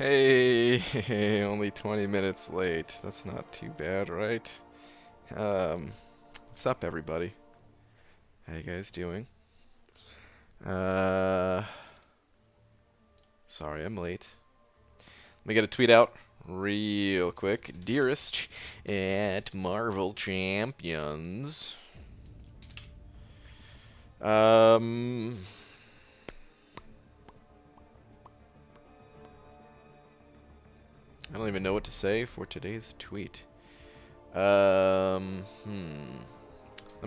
Hey, only 20 minutes late. That's not too bad, right? What's up, everybody? How you guys doing? Uh, Sorry I'm late. Let me get a tweet out real quick. Dearest at Marvel Champions. Um, I don't even know what to say for today's tweet. Let me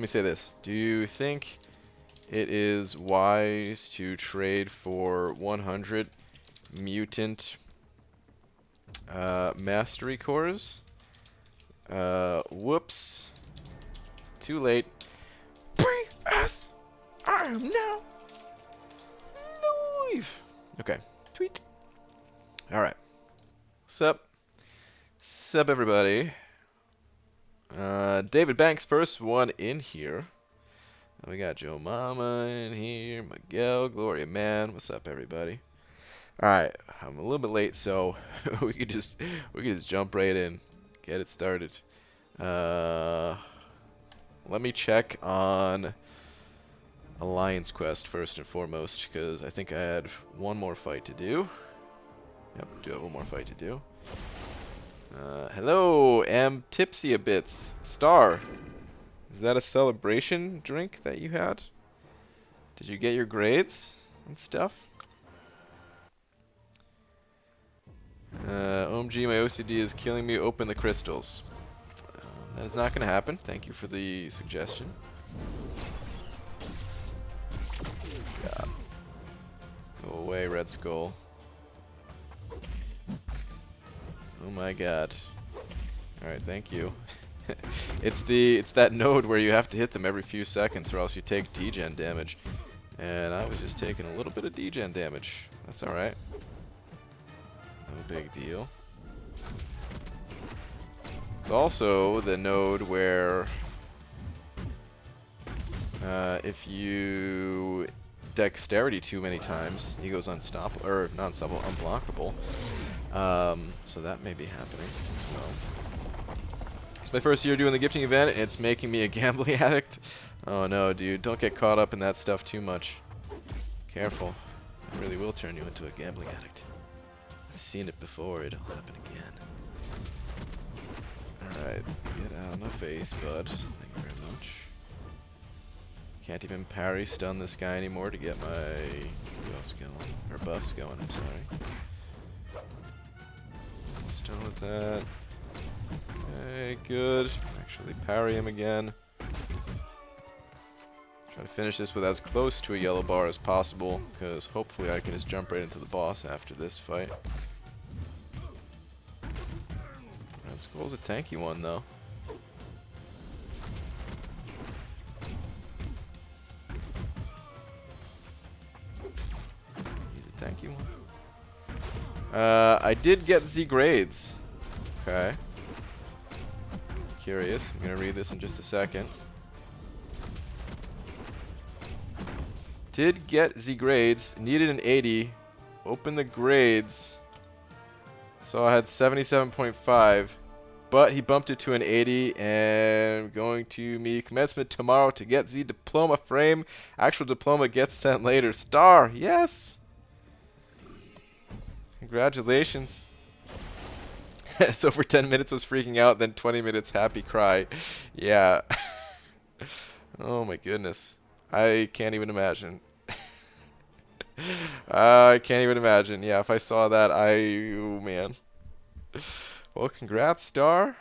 say this. Do you think it is wise to trade for 100 mutant mastery cores? Whoops. Too late. P.S. I am now live. Okay. Tweet. Alright. Sup? Sup, everybody? David Banks, first one in here. We got Joe Mama in here, Miguel, Gloria Man. What's up, everybody? All right, I'm a little bit late, so we could just jump right in, get it started. Let me check on Alliance Quest first and foremost, because I think I had one more fight to do. Yep, do have one more fight to do. Hello, am tipsy a bits. Star. Is that a celebration drink that you had? Did you get your grades and stuff? OMG, my OCD is killing me. Open the crystals. That is not going to happen. Thank you for the suggestion. God. Go away, Red Skull. Oh my god. Alright, thank you. It's that node where you have to hit them every few seconds or else you take degen damage. And I was just taking a little bit of degen damage. That's alright. No big deal. It's also the node where if you dexterity too many times, he goes unstoppable, or not unstoppable, unblockable. So that may be happening as well. It's my first year doing the gifting event, and it's making me a gambling addict. Oh no, dude, don't get caught up in that stuff too much. Careful. It really will turn you into a gambling addict. I've seen it before, it'll happen again. Alright, get out of my face, bud. Thank you very much. Can't even parry stun this guy anymore to get my buffs going. Or buffs going, I'm sorry. Stun with that. Okay, good. Actually parry him again. Try to finish this with as close to a yellow bar as possible, because hopefully I can just jump right into the boss after this fight. Red Skull's a tanky one, though. He's a tanky one. I did get Z grades. Okay. Curious. I'm gonna read this in just a second. Did get Z grades. Needed an 80. Open the grades. So I had 77.5. But he bumped it to an 80. And going to me commencement tomorrow to get Z diploma frame. Actual diploma gets sent later. Star. Yes. Congratulations. So for 10 minutes was freaking out, then 20 minutes happy cry. Yeah. Oh my goodness. I can't even imagine. I can't even imagine. Yeah, if I saw that, oh man. Well, congrats, Star.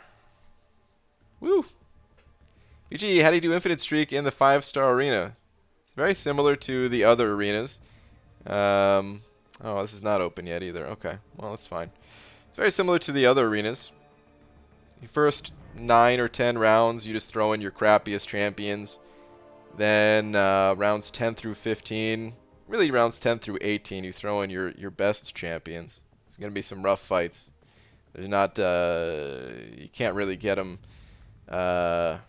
Woo. BG, how do you do Infinite Streak in the 5-star arena? It's very similar to the other arenas. Oh, this is not open yet either. Okay, well, that's fine. It's very similar to the other arenas. Your first 9 or 10 rounds, you just throw in your crappiest champions. Then rounds 10 through 15, really rounds 10 through 18, you throw in your best champions. It's going to be some rough fights. There's not, you can't really get them, can't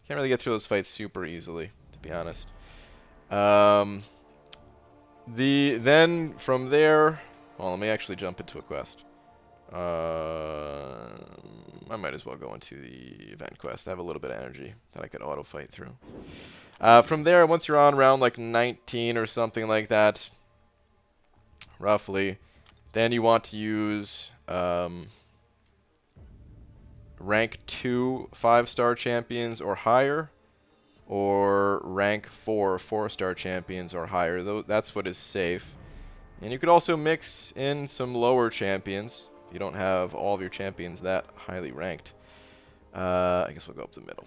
really get through those fights super easily, to be honest. Then from there, well, let me actually jump into a quest. I might as well go into the event quest. I have a little bit of energy that I could auto fight through. From there, once you're on round like 19 or something like that, roughly, then you want to use rank 2 5-star champions or higher, or rank 4 4-star champions or higher. That's what is safe. And you could also mix in some lower champions if you don't have all of your champions that highly ranked. I guess we'll go up the middle.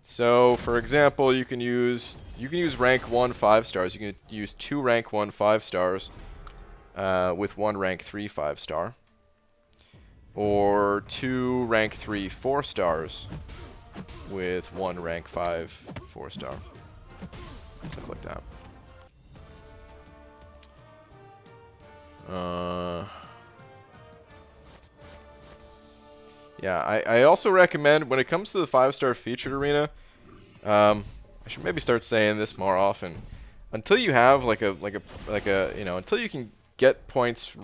So for example, you can use rank 1 5-stars. You can use 2 rank 1 5-stars with 1 rank 3 5-star, or 2 rank 3 4-stars with 1 rank 5 4-star. Stuff like that. Yeah, I also recommend, when it comes to the 5-star featured arena, I should maybe start saying this more often. Until you have until you can get points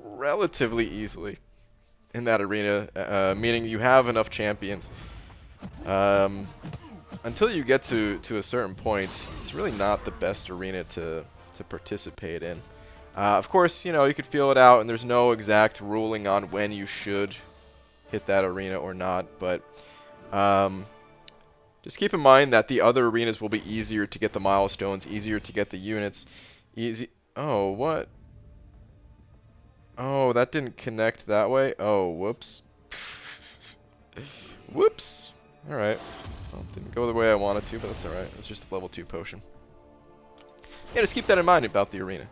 relatively easily in that arena, meaning you have enough champions. Until you get to a certain point, it's really not the best arena to participate in. Of course, you could feel it out, and there's no exact ruling on when you should hit that arena or not, but just keep in mind that the other arenas will be easier to get the milestones, easier to get the units. Oh, what? Oh, that didn't connect that way? Oh, whoops. Whoops. Alright. Well, didn't go the way I wanted to, but that's alright. It was just a level 2 potion. Yeah, just keep that in mind about the arena.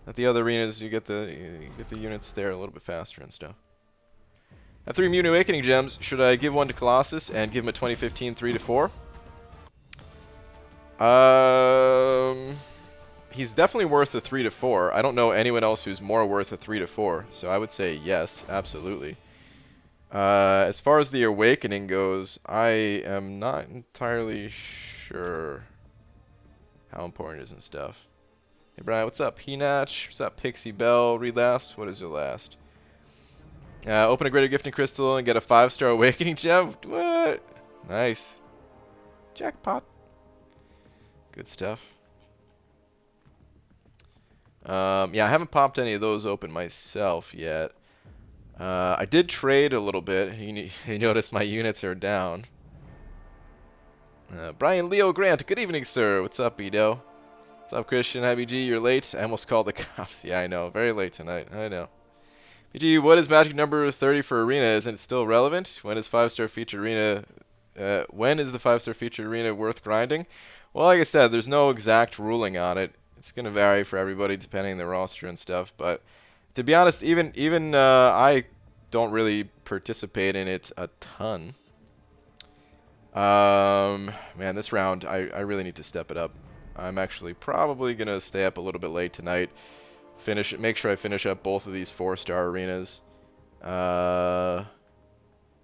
At the other arenas, you get the units there a little bit faster and stuff. I have 3 Mutant Awakening gems. Should I give one to Colossus and give him a 2015 3-4? He's definitely worth a 3-4. I don't know anyone else who's more worth a 3-4, so I would say yes, absolutely. As far as the Awakening goes, I am not entirely sure how important it is and stuff. Hey Brian, what's up? Peanatch, what's up? Pixie Bell, read last. What is your last? Open a Greater Gifting Crystal and get a 5-star Awakening gem. What? Nice. Jackpot. Good stuff. Yeah, I haven't popped any of those open myself yet. I did trade a little bit. You notice my units are down. Brian Leo Grant, good evening, sir. What's up, Edo? What's up, Christian? Hi, BG. You're late. I almost called the cops. Yeah, I know. Very late tonight. I know. BG, what is magic number 30 for arena? Isn't it still relevant? When is 5-star featured arena? When is the 5-star featured arena worth grinding? Well, like I said, there's no exact ruling on it. It's gonna vary for everybody depending on the roster and stuff. But to be honest, even I don't really participate in it a ton. Man, this round I really need to step it up. I'm actually probably gonna stay up a little bit late tonight. Make sure I finish up both of these 4-star arenas, and I'll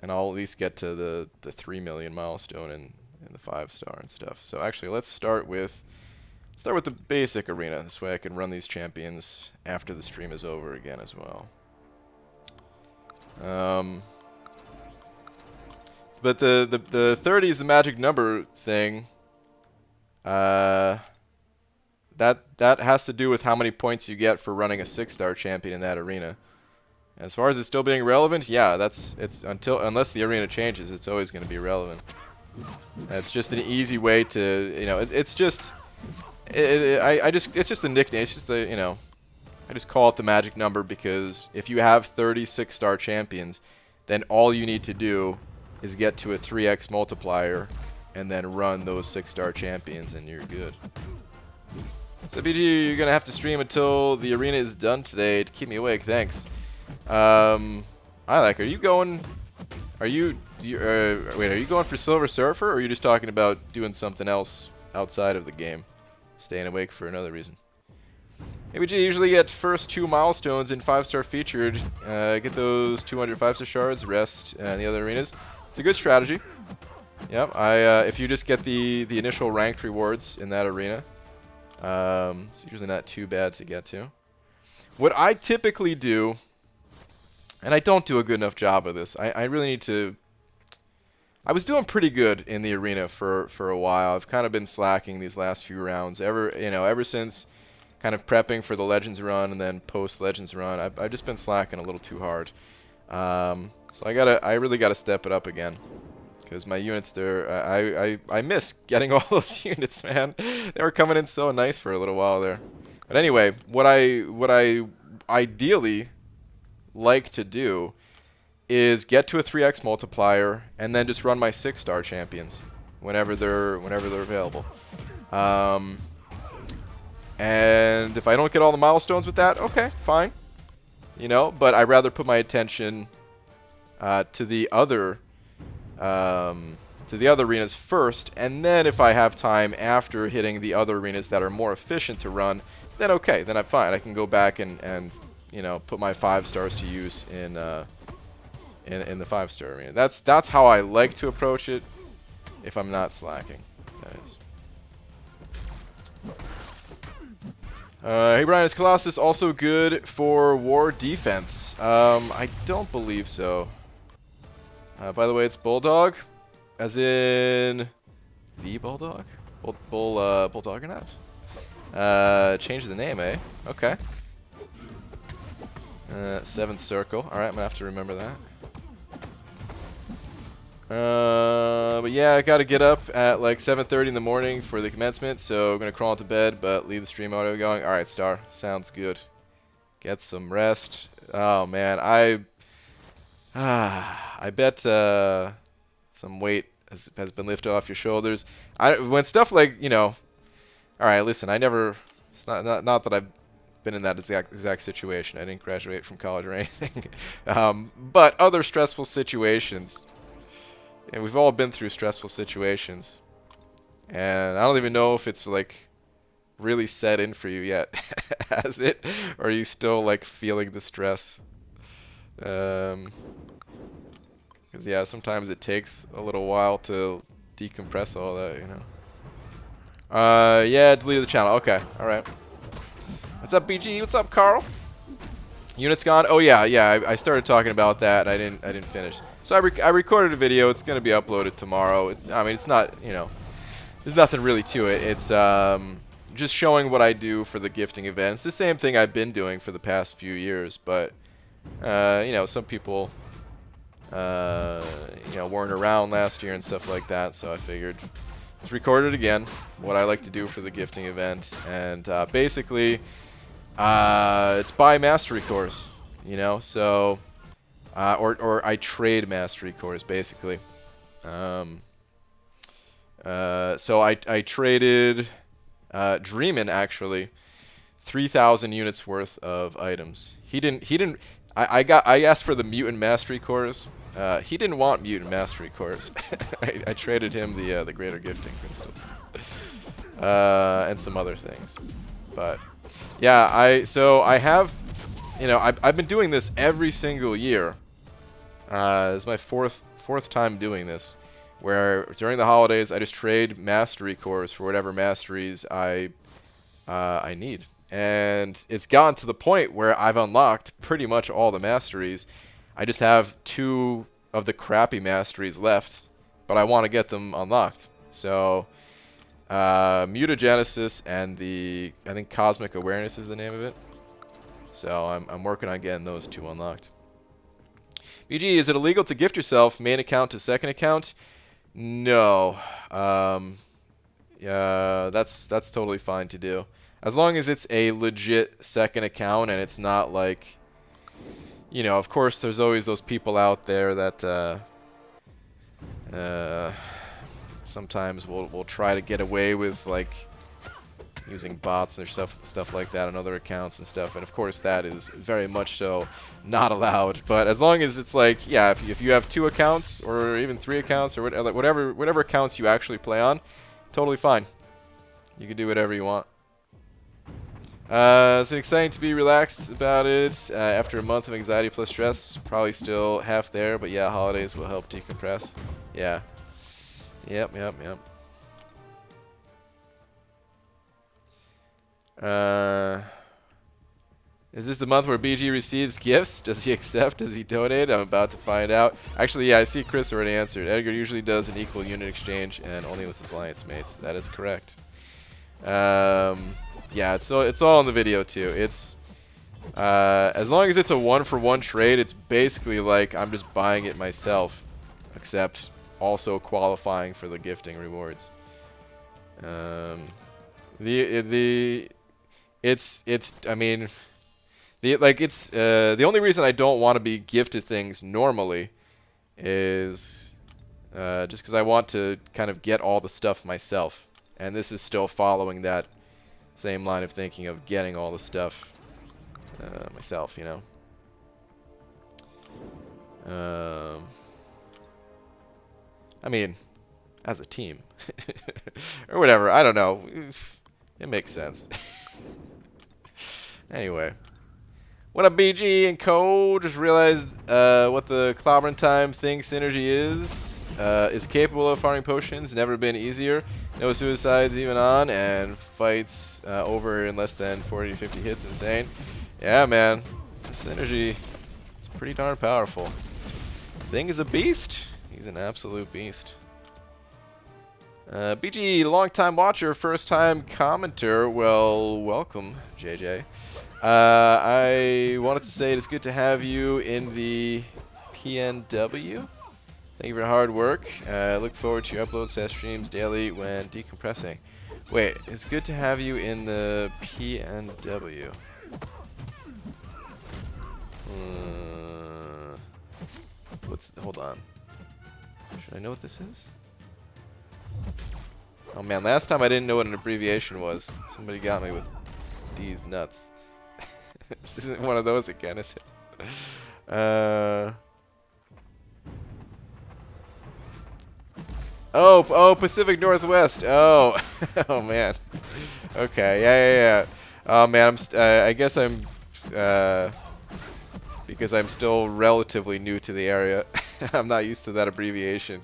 at least get to the 3 million milestone in the 5-star and stuff. So actually, let's start with the basic arena. This way I can run these champions after the stream is over again as well. But the 30 is the magic number thing. That has to do with how many points you get for running a 6-star champion in that arena. As far as it still being relevant, yeah, unless the arena changes, it's always going to be relevant. It's just an easy way to, it's just a nickname. It's just I just call it the magic number because if you have 30 6-star champions, then all you need to do is get to a 3x multiplier and then run those 6-star champions and you're good. So BG, you're gonna have to stream until the arena is done today to keep me awake. Thanks. Are you going for Silver Surfer, or are you just talking about doing something else outside of the game? Staying awake for another reason. ABG usually get first 2 milestones in 5-star featured. Get those 200 5-star shards, rest in the other arenas. It's a good strategy. Yep, if you just get the initial ranked rewards in that arena, it's usually not too bad to get to. what I typically do, and I don't do a good enough job of this. I really need to. I was doing pretty good in the arena for a while. I've kind of been slacking these last few rounds. Ever since kind of prepping for the Legends run and then post Legends run, I've just been slacking a little too hard. So I really gotta step it up again, because my units there, I miss getting all those units, man. They were coming in so nice for a little while there. But anyway, what I ideally like to do is get to a 3x multiplier and then just run my 6-star champions whenever they're available. And if I don't get all the milestones with that, okay, fine. You know, but I'd rather put my attention to the other arenas first, and then if I have time after hitting the other arenas that are more efficient to run, then okay, then I'm fine. I can go back and you know, put my 5 stars to use in the 5-star arena. That's how I like to approach it if I'm not slacking. That is. Hey Brian, is Colossus also good for war defense? I don't believe so. By the way, it's Bulldog, as in the Bulldog? Bulldog or not? Change the name, eh? Okay. 7th circle. Alright, I'm gonna have to remember that. But yeah, I gotta get up at like 7:30 in the morning for the commencement, so I'm gonna crawl into bed, but leave the stream audio going. Alright, Star. Sounds good. Get some rest. Oh man, I bet some weight has been lifted off your shoulders. When stuff like, you know, alright, listen, it's not that I've been in that exact situation. I didn't graduate from college or anything. But other stressful situations. And we've all been through stressful situations. And I don't even know if it's like really set in for you yet. Has it? Or are you still like feeling the stress? Because yeah, sometimes it takes a little while to decompress all that, you know. Yeah, deleted the channel. Okay, alright. What's up, BG? What's up, Carl? Units gone? Oh yeah, I started talking about that. I didn't finish. So I recorded a video. It's gonna be uploaded tomorrow. It's not, you know, there's nothing really to it. It's just showing what I do for the gifting event. It's the same thing I've been doing for the past few years, but you know, some people you know, weren't around last year and stuff like that. So I figured just record it again. What I like to do for the gifting event, and basically. It's buy mastery cores, you know, so, or I trade mastery cores, basically. So I traded, Dreamin', actually, 3,000 units worth of items. I asked for the mutant mastery cores. He didn't want mutant mastery cores. I traded him the greater gifting crystals. And some other things, but... Yeah, I have, you know, I've been doing this every single year. It's my fourth time doing this, where during the holidays I just trade mastery cores for whatever masteries I need, and it's gotten to the point where I've unlocked pretty much all the masteries. I just have 2 of the crappy masteries left, but I want to get them unlocked. So. Mutagenesis and I think Cosmic Awareness is the name of it. So I'm working on getting those 2 unlocked. BG, is it illegal to gift yourself main account to second account? No. Yeah, that's totally fine to do. As long as it's a legit second account and it's not like, you know, of course there's always those people out there that sometimes we'll try to get away with like using bots and stuff like that on other accounts and stuff, and of course that is very much so not allowed. But as long as it's like, yeah, if you have 2 accounts or even 3 accounts or whatever accounts you actually play on, totally fine. You can do whatever you want. It's exciting to be relaxed about it after a month of anxiety plus stress. Probably still half there, but yeah, holidays will help decompress. Yeah. Yep. Is this the month where BG receives gifts? Does he accept? Does he donate? I'm about to find out. Actually, yeah, I see Chris already answered. Edgar usually does an equal unit exchange and only with his alliance mates. That is correct. Yeah, it's all in the video too. It's as long as it's a 1-for-1 trade, it's basically like I'm just buying it myself, except also qualifying for the gifting rewards. I mean, the only reason I don't want to be gifted things normally is just because I want to kind of get all the stuff myself, and this is still following that same line of thinking of getting all the stuff myself, you know. I mean, as a team or whatever. I don't know. It makes sense. Anyway. What up, BG and Co? Just realized what the clobbering time thing synergy is capable of farming potions. Never been easier. No suicides even on, and fights over in less than 40 to 50 hits. Insane. Yeah, man. This synergy is pretty darn powerful. Thing is a beast. He's an absolute beast. BG, long-time watcher, first-time commenter. Well, welcome, JJ. I wanted to say it is good to have you in the PNW. Thank you for your hard work. I look forward to your uploads, streams daily when decompressing. Wait, it's good to have you in the PNW. Hold on. Should I know what this is? Oh man, last time I didn't know what an abbreviation was. Somebody got me with these nuts. This isn't one of those again, is it? Oh, Pacific Northwest. Oh, oh man. Okay, yeah. Oh man, I guess I'm because I'm still relatively new to the area. I'm not used to that abbreviation.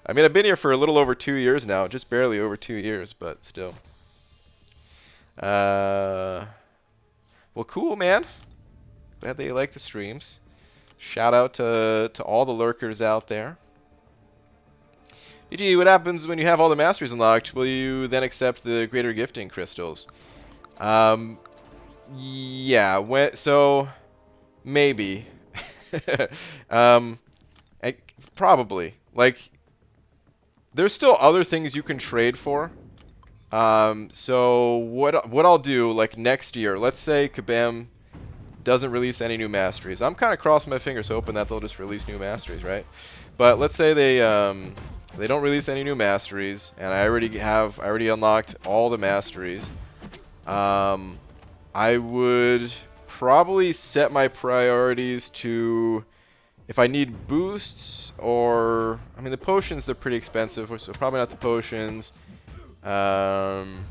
I mean, I've been here for a little over 2 years now, just barely over 2 years, but still. Well, cool, man. Glad that you like the streams. Shout out to all the lurkers out there. BG, what happens when you have all the masteries unlocked? Will you then accept the greater gifting crystals? Yeah. So maybe. Probably. Like, there's still other things you can trade for. So what I'll do, like next year, let's say Kabam doesn't release any new masteries. I'm kind of crossing my fingers hoping that they'll just release new masteries, right? But let's say they don't release any new masteries, and I already unlocked all the masteries. I would probably set my priorities to, if I need boosts, or I mean the potions, they're pretty expensive, so probably not the potions. And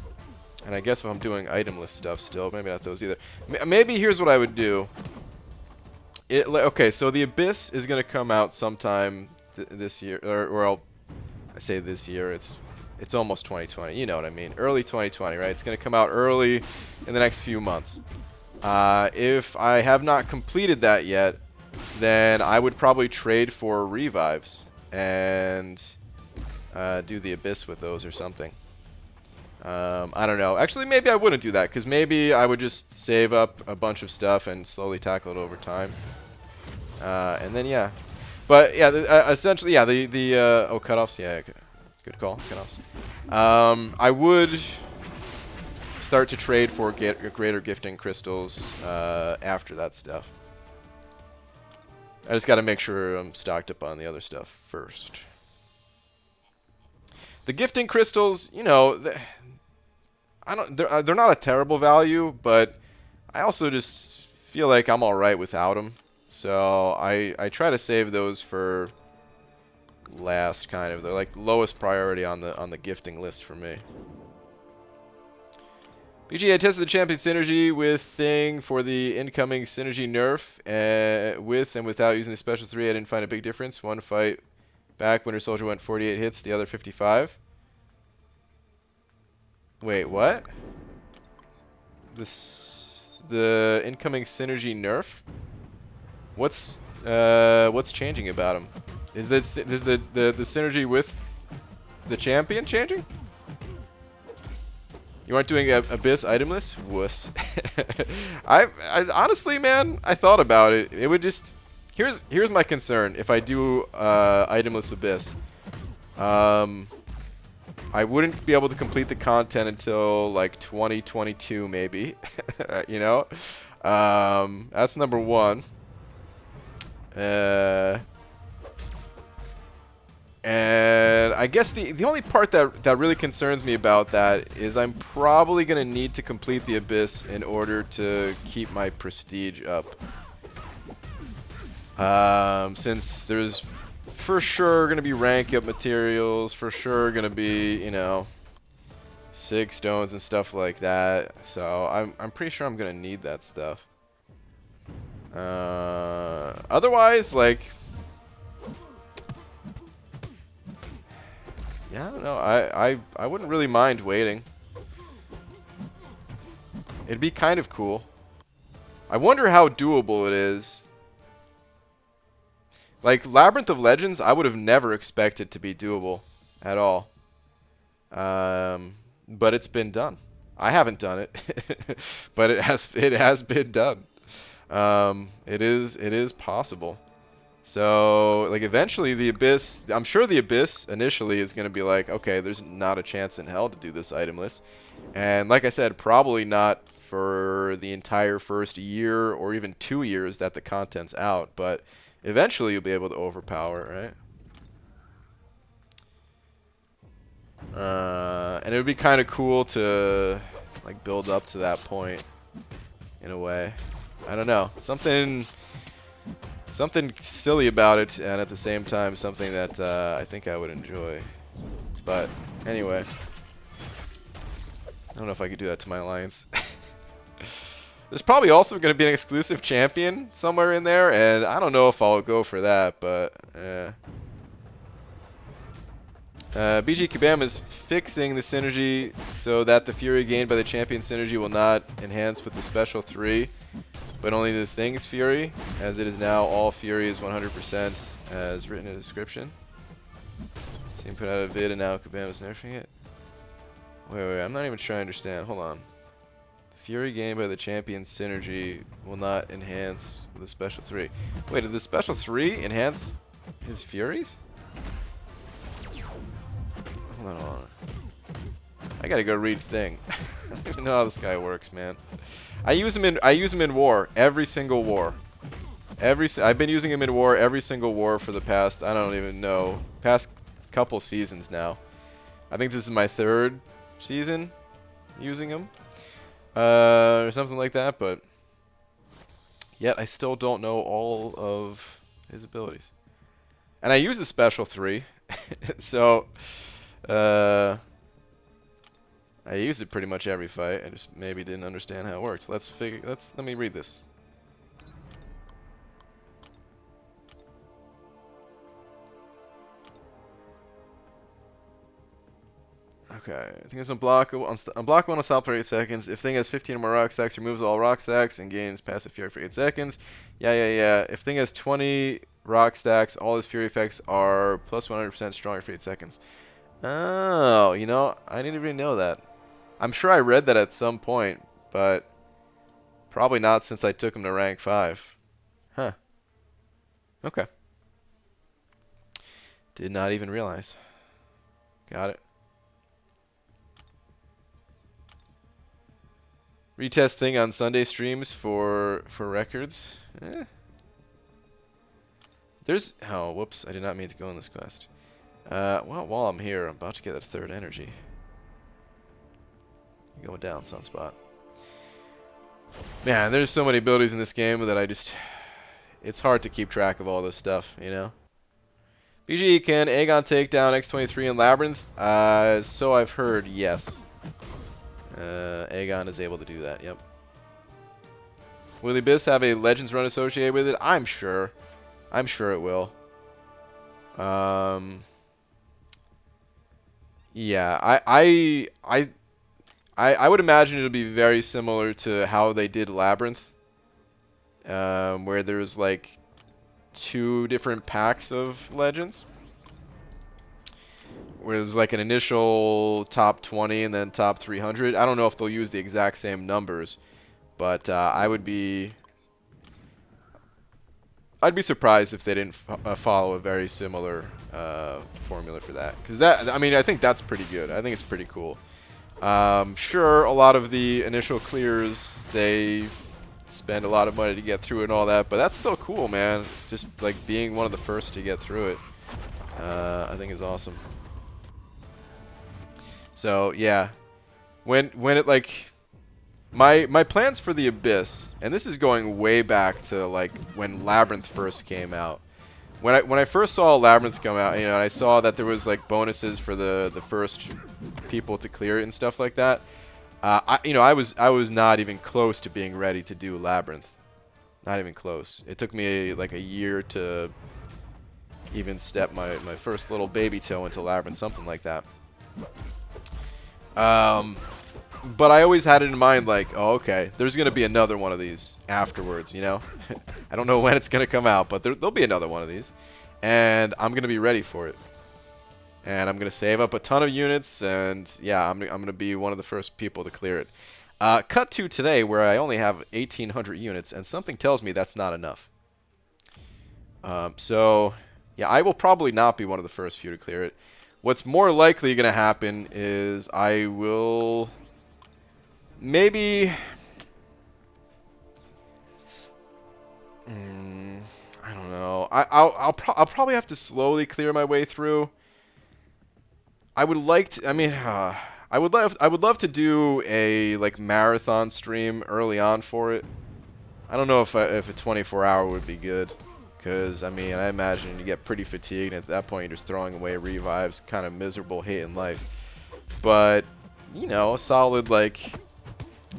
I guess if I'm doing itemless stuff still, maybe not those either. Maybe here's what I would do. Okay, so the Abyss is going to come out sometime this year, I say this year, it's almost 2020, you know what I mean, early 2020, right? It's going to come out early in the next few months. If I have not completed that yet, then I would probably trade for revives and do the Abyss with those or something. I don't know. Actually, maybe I wouldn't do that, because maybe I would just save up a bunch of stuff and slowly tackle it over time. And then, yeah. But, yeah, essentially, yeah, oh, cutoffs, yeah, good call, cutoffs. I would start to trade for greater gifting crystals after that stuff. I just got to make sure I'm stocked up on the other stuff first. The gifting crystals, you know, they're not a terrible value, but I also just feel like I'm alright without them. So I try to save those for last, kind of. They're like lowest priority on the gifting list for me. BG, I tested the champion synergy with thing for the incoming synergy nerf with and without using the special 3. I didn't find a big difference. One fight back, Winter Soldier went 48 hits, the other 55. Wait, what? The the incoming synergy nerf. What's changing about him? Is the synergy with the champion changing? You aren't doing Abyss itemless? Wuss. I honestly, man, I thought about it. It would just... Here's my concern. If I do itemless Abyss, I wouldn't be able to complete the content until like 2022 maybe. You know? That's number one. And I guess the only part that really concerns me about that is I'm probably going to need to complete the Abyss in order to keep my prestige up. Since there's for sure going to be rank up materials, for sure going to be, you know, sig stones and stuff like that. So I'm pretty sure I'm going to need that stuff. Otherwise, like... Yeah, I don't know. I wouldn't really mind waiting. It'd be kind of cool. I wonder how doable it is. Like, Labyrinth of Legends, I would have never expected to be doable at all. But it's been done. I haven't done it, but it has been done. It is possible. So, like, eventually the Abyss, I'm sure the Abyss initially is going to be like, okay, there's not a chance in hell to do this itemless. And like I said, probably not for the entire first year or even 2 years that the content's out, but eventually you'll be able to overpower, right? And it would be kind of cool to, like, build up to that point in a way. I don't know. Something silly about it, and at the same time something that I think I would enjoy. But anyway, I don't know if I could do that to my alliance. There's probably also going to be an exclusive champion somewhere in there, and I don't know if I'll go for that, but BG Kabam is fixing the synergy so that the fury gained by the champion synergy will not enhance with the special 3. But only the Thing's Fury, as it is now all Fury is 100% as written in the description. Seen put out a vid and now Kabam is nerfing it. Wait, I'm not even trying to understand. Hold on. The Fury gained by the champion synergy will not enhance with the special 3. Wait, did the special 3 enhance his Furies? Hold on. I gotta go read Thing. I don't even know how this guy works, man. I use him in war, every single war. I've been using him in war every single war for the past, I don't even know, past couple seasons now. I think this is my 3rd season using him, or something like that, but yet I still don't know all of his abilities. And I use the special 3, so I use it pretty much every fight. I just maybe didn't understand how it worked. Let me read this. Okay, I think it's unblockable on stop for 8 seconds. If Thing has 15 or more rock stacks, removes all rock stacks and gains passive fury for 8 seconds. Yeah. If Thing has 20 rock stacks, all his fury effects are plus 100% stronger for 8 seconds. Oh, you know, I didn't even know that. I'm sure I read that at some point, but probably not since I took him to rank 5. Huh. Okay. Did not even realize. Got it. Retest Thing on Sunday streams for records. Oh, whoops. I did not mean to go on this quest. Well, while I'm here, I'm about to get that 3rd energy. Going down, Sunspot. Man, there's so many abilities in this game that it's hard to keep track of all this stuff, you know? BG, can Aegon take down X23 in Labyrinth? So I've heard, yes. Aegon is able to do that, yep. Will the Abyss have a Legends run associated with it? I'm sure. I'm sure it will. Yeah, I would imagine it'll be very similar to how they did Labyrinth, where there's like 2 different packs of legends. Where there's like an initial top 20 and then top 300. I don't know if they'll use the exact same numbers, but I'd be surprised if they didn't follow a very similar formula for that. Because that, I mean, I think that's pretty good. I think it's pretty cool. Sure, a lot of the initial clears, they spend a lot of money to get through it and all that, but that's still cool, man. Just like being one of the first to get through it, I think is awesome. So yeah, when it like my plans for the Abyss, and this is going way back to like when Labyrinth first came out. When I first saw Labyrinth come out, you know, and I saw that there was like bonuses for the first people to clear it and stuff like that. I was not even close to being ready to do Labyrinth. Not even close. It took me like a year to even step my first little baby toe into Labyrinth, something like that. But I always had it in mind like, oh, okay, there's going to be another one of these afterwards, you know? I don't know when it's going to come out, but there'll be another one of these. And I'm going to be ready for it. And I'm going to save up a ton of units, and yeah, I'm going to be one of the first people to clear it. Cut to today, where I only have 1,800 units, and something tells me that's not enough. So, yeah, I will probably not be one of the first few to clear it. What's more likely going to happen is I will maybe... I don't know. I'll probably have to slowly clear my way through. I would like to. I mean, I would love to do a like marathon stream early on for it. I don't know if a 24-hour would be good, because I mean, I imagine you get pretty fatigued, and at that point you're just throwing away revives, kind of miserable, hating life. But you know, a solid like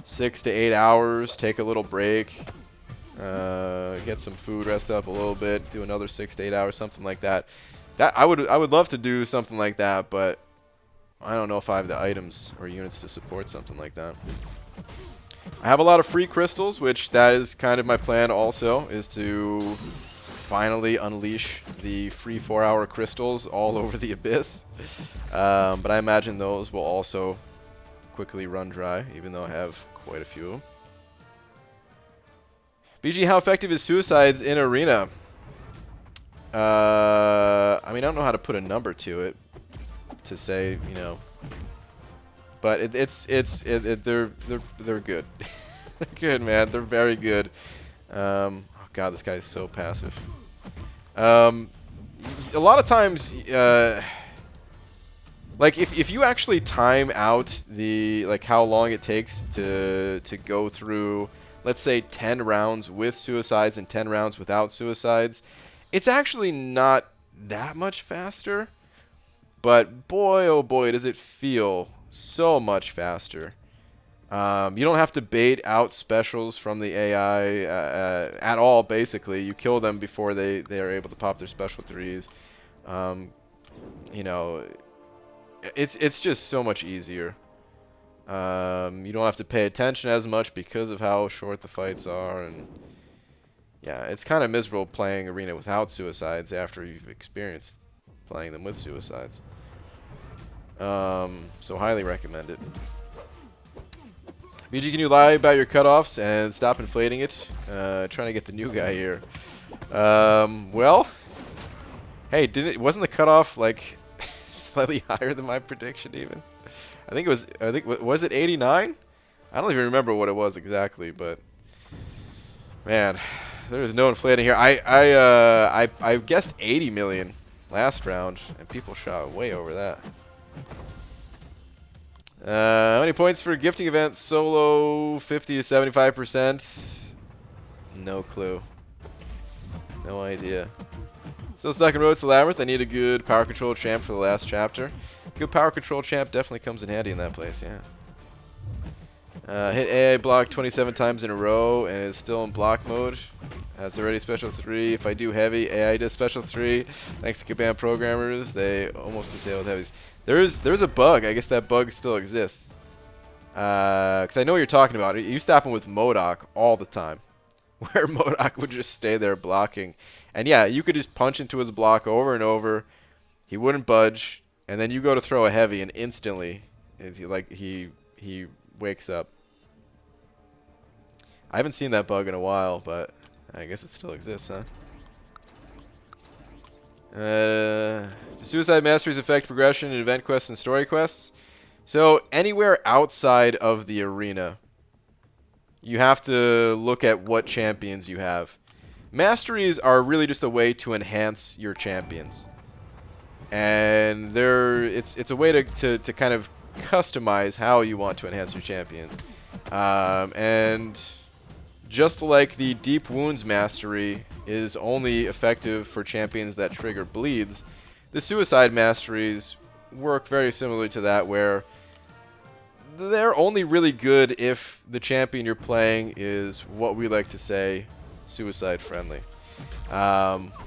6 to 8 hours, take a little break. Get some food, rest up a little bit, do another 6 to 8 hours, something like that. I would love to do something like that, but I don't know if I have the items or units to support something like that. I have a lot of free crystals, which that is kind of my plan also, is to finally unleash the free 4-hour crystals all over the Abyss. But I imagine those will also quickly run dry, even though I have quite a few of them. BG, how effective is Suicides in Arena? I mean, I don't know how to put a number to it to say, you know, but they're good. They're good, man. They're very good. Oh god, this guy is so passive. A lot of times, like if you actually time out the like how long it takes to go through, let's say 10 rounds with Suicides and 10 rounds without Suicides, it's actually not that much faster, but boy, oh boy, does it feel so much faster. You don't have to bait out specials from the AI at all, basically. You kill them before they are able to pop their special 3s. You know, it's just so much easier. You don't have to pay attention as much because of how short the fights are, and yeah, it's kind of miserable playing Arena without Suicides after you've experienced playing them with Suicides. So highly recommend it. BG, can you lie about your cutoffs and stop inflating it? Trying to get the new guy here. Well, hey, wasn't the cutoff like slightly higher than my prediction even? I think it was. Was it 89? I don't even remember what it was exactly, but man, there's no inflating here. I guessed 80 million last round, and people shot way over that. How many points for gifting event? Solo 50 to 75%. No clue. No idea. Still stuck in Road to Labyrinth. I need a good power control champ for the last chapter. Good power control champ definitely comes in handy in that place, yeah. Hit AI block 27 times in a row and is still in block mode. That's already special 3. If I do heavy, AI does special 3. Thanks to Kabam programmers, they almost disable heavies. There's a bug. I guess that bug still exists. Because I know what you're talking about. It used to happen with MODOK all the time, where MODOK would just stay there blocking. And yeah, you could just punch into his block over and over. He wouldn't budge, and then you go to throw a heavy, and instantly, he wakes up. I haven't seen that bug in a while, but I guess it still exists, huh? Do Suicide Masteries affect progression in event quests and story quests? So anywhere outside of the arena, you have to look at what champions you have. Masteries are really just a way to enhance your champions. And it's a way to kind of customize how you want to enhance your champions. And just like the Deep Wounds Mastery is only effective for champions that trigger bleeds, the Suicide Masteries work very similarly to that, where they're only really good if the champion you're playing is what we like to say suicide friendly.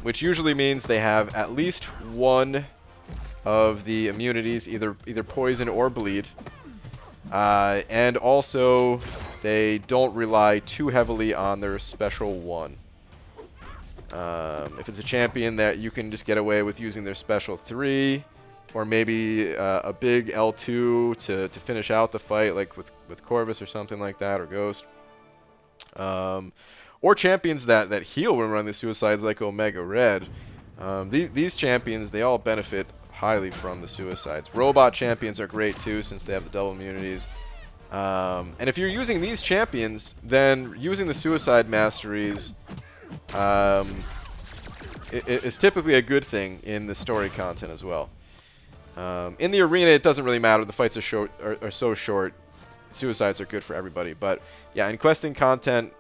Which usually means they have at least one of the immunities, either poison or bleed. And also, they don't rely too heavily on their special one. If it's a champion that you can just get away with using their special 3, or maybe a big L2 to finish out the fight, like with Corvus or something like that, or Ghost. Or champions that heal when running the suicides, like Omega Red. These champions, they all benefit highly from the suicides. Robot champions are great too, since they have the double immunities. And if you're using these champions, then using the Suicide Masteries is typically a good thing in the story content as well. In the arena, it doesn't really matter. The fights are so short. Suicides are good for everybody. But yeah, in questing content,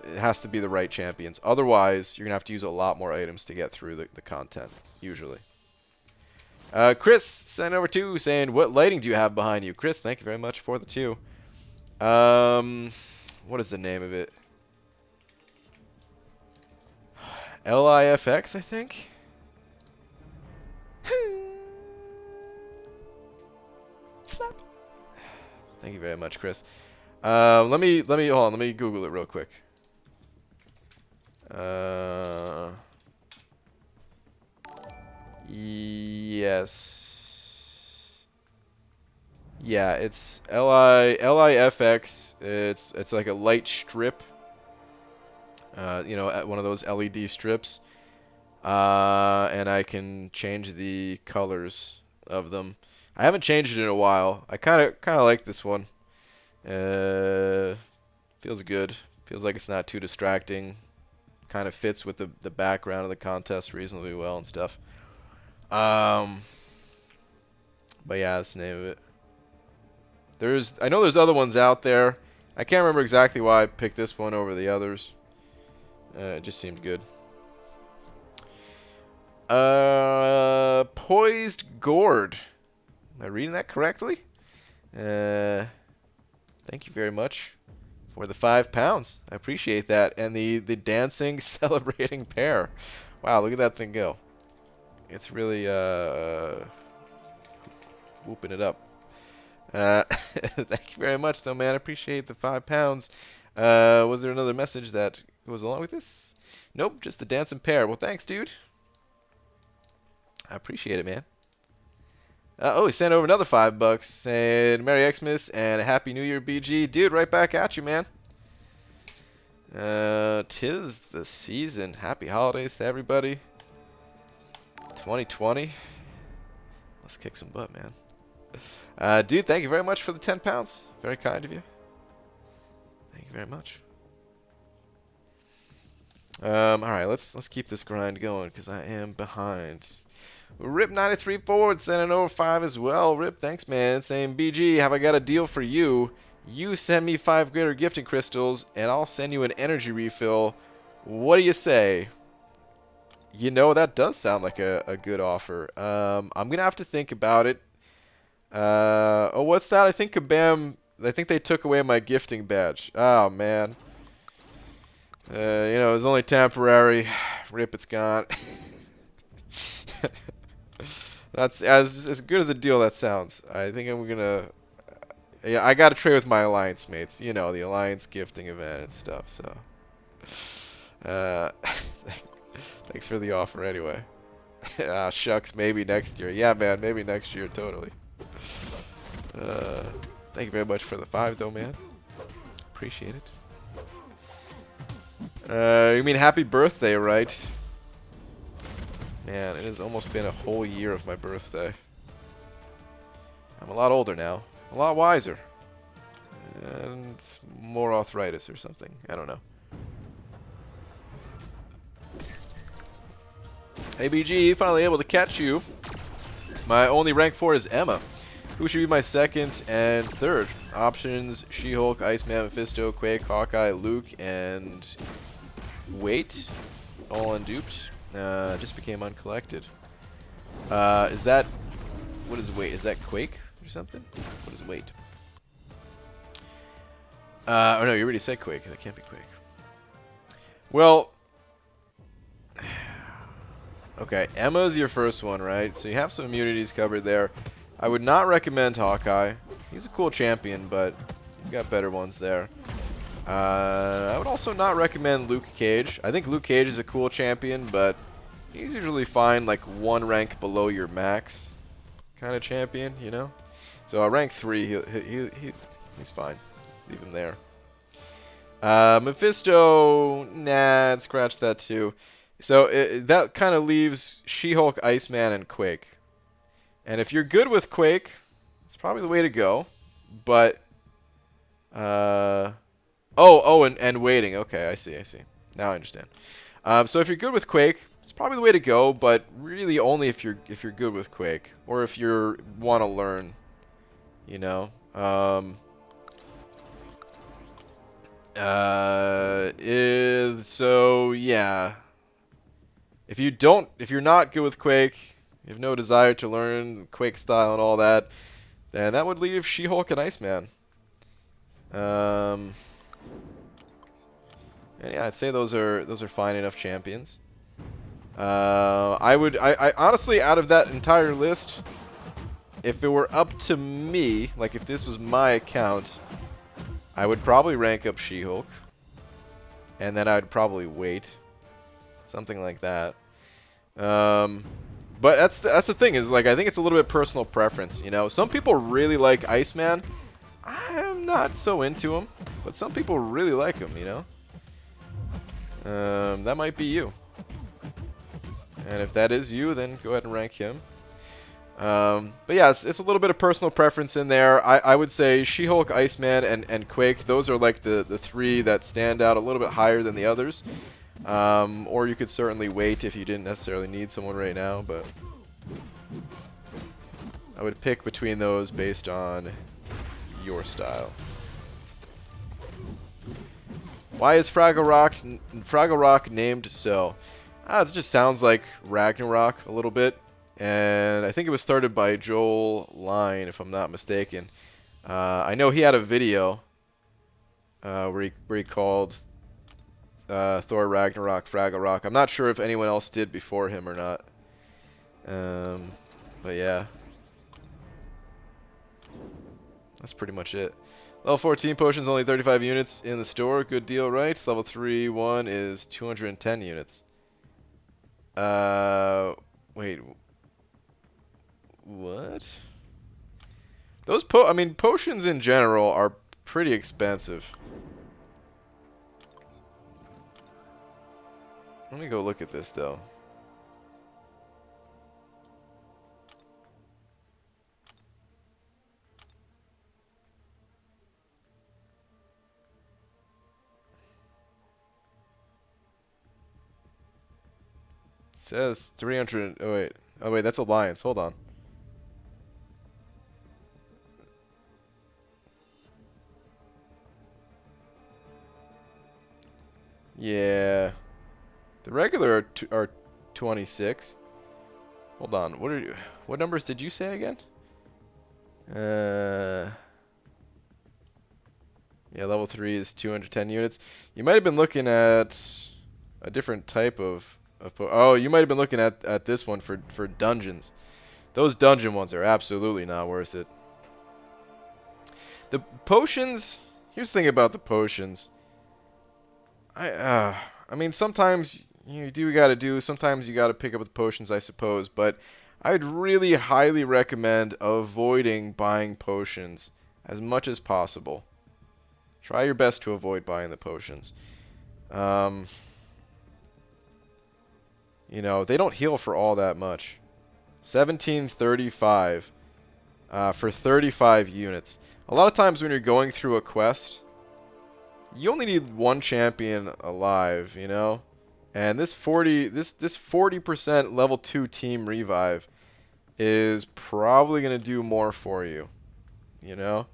it has to be the right champions. Otherwise, you're going to have to use a lot more items to get through the content, usually. Chris sent over 2 saying, what lighting do you have behind you? Chris, thank you very much for the 2. What is the name of it? LIFX, I think? Slap. Thank you very much, Chris. Let me hold on, let me Google it real quick. Yes. Yeah, it's LIFX. It's like a light strip. You know, one of those LED strips. And I can change the colors of them. I haven't changed it in a while. I kind of like this one. Feels good. Feels like it's not too distracting. Kind of fits with the background of the contest reasonably well and stuff. But yeah, that's the name of it. I know there's other ones out there. I can't remember exactly why I picked this one over the others. It just seemed good. Poised Gourd. Am I reading that correctly? Thank you very much for the £5. I appreciate that. And the dancing, celebrating pair. Wow, look at that thing go. It's really whooping it up. Thank you very much, though, man. I appreciate the £5. Was there another message that goes along with this? Nope, just the dancing pair. Well, thanks, dude. I appreciate it, man. Oh, he sent over another $5 saying Merry Xmas and a Happy New Year, BG. Dude, right back at you, man. 'Tis the season. Happy holidays to everybody. 2020. Let's kick some butt, man. Dude, thank you very much for the £10. Very kind of you. Thank you very much. All right, let's keep this grind going because I am behind. Rip93 forward sending over 5 as well. Rip, thanks, man. Saying, BG, have I got a deal for you? You send me 5 greater gifting crystals, and I'll send you an energy refill. What do you say? You know, that does sound like a good offer. I'm going to have to think about it. Oh, what's that? I think Kabam, I think they took away my gifting badge. Oh, man. You know, it's only temporary. Rip, it's gone. That's as good as a deal that sounds. I think I'm gonna, Yeah, I got to trade with my alliance mates. You know, the alliance gifting event and stuff. So, thanks for the offer anyway. Ah, shucks, maybe next year. Yeah, man, maybe next year, totally. Thank you very much for the 5, though, man. Appreciate it. You mean happy birthday, right? Man, it has almost been a whole year of my birthday. I'm a lot older now. A lot wiser. And more arthritis or something. I don't know. ABG, finally able to catch you. My only rank 4 is Emma. Who should be my second and third? Options: She-Hulk, Iceman, Mephisto, Quake, Hawkeye, Luke, and... Wait. All unduped. Just became uncollected. Is that... What is Wait? Is that Quake or something? What is Wait? Oh no, you already said Quake. That can't be Quake. Well... Okay, Emma's your first one, right? So you have some immunities covered there. I would not recommend Hawkeye. He's a cool champion, but you've got better ones there. I would also not recommend Luke Cage. I think Luke Cage is a cool champion, but he's usually fine like one rank below your max kind of champion, you know? So rank 3, he's fine. Leave him there. Mephisto, nah, I'd scratch that too. So that kind of leaves She-Hulk, Iceman, and Quake. And if you're good with Quake, it's probably the way to go. But, and waiting. Okay, I see. Now I understand. So if you're good with Quake, it's probably the way to go. But really, only if you're good with Quake, or if you want to learn, you know. So yeah. If you're not good with Quake, you have no desire to learn Quake style and all that, then that would leave She-Hulk and Iceman. And yeah, I'd say those are fine enough champions. I honestly, out of that entire list, if it were up to me, like if this was my account, I would probably rank up She-Hulk, and then I'd probably wait. Something like that. But that's the thing, is like I think it's a little bit personal preference, you know. Some people really like Iceman. I'm not so into him, but some people really like him, you know. That might be you. And if that is you, then go ahead and rank him. But yeah, it's a little bit of personal preference in there. I would say She-Hulk, Iceman, and Quake, those are like the 3 that stand out a little bit higher than the others. Or you could certainly wait if you didn't necessarily need someone right now, but I would pick between those based on your style. Why is Fraggle Rock named so? It just sounds like Ragnarok a little bit, and I think it was started by Joel Line, if I'm not mistaken. I know he had a video where he called Thor Ragnarok Fraggle Rock. I'm not sure if anyone else did before him or not. But yeah. That's pretty much it. Level 14 potions, only 35 units in the store. Good deal, right? Level 3 one is 210 units. Wait. What? Those potions in general are pretty expensive. Let me go look at this, though. It says 300... Oh, wait. Oh, wait, that's Alliance. Hold on. Yeah. The regular are 26. Hold on. What numbers did you say again? Yeah, level 3 is 210 units. You might have been looking at a different type of oh, you might have been looking at this one for dungeons. Those dungeon ones are absolutely not worth it. The potions. Here's the thing about the potions. I mean, sometimes you do gotta do. Sometimes you gotta pick up the potions, I suppose. But I'd really highly recommend avoiding buying potions as much as possible. Try your best to avoid buying the potions. You know, they don't heal for all that much. 1735 for 35 units. A lot of times when you're going through a quest, you only need one champion alive, you know? And this 40% level 2 team revive is probably going to do more for you, you know?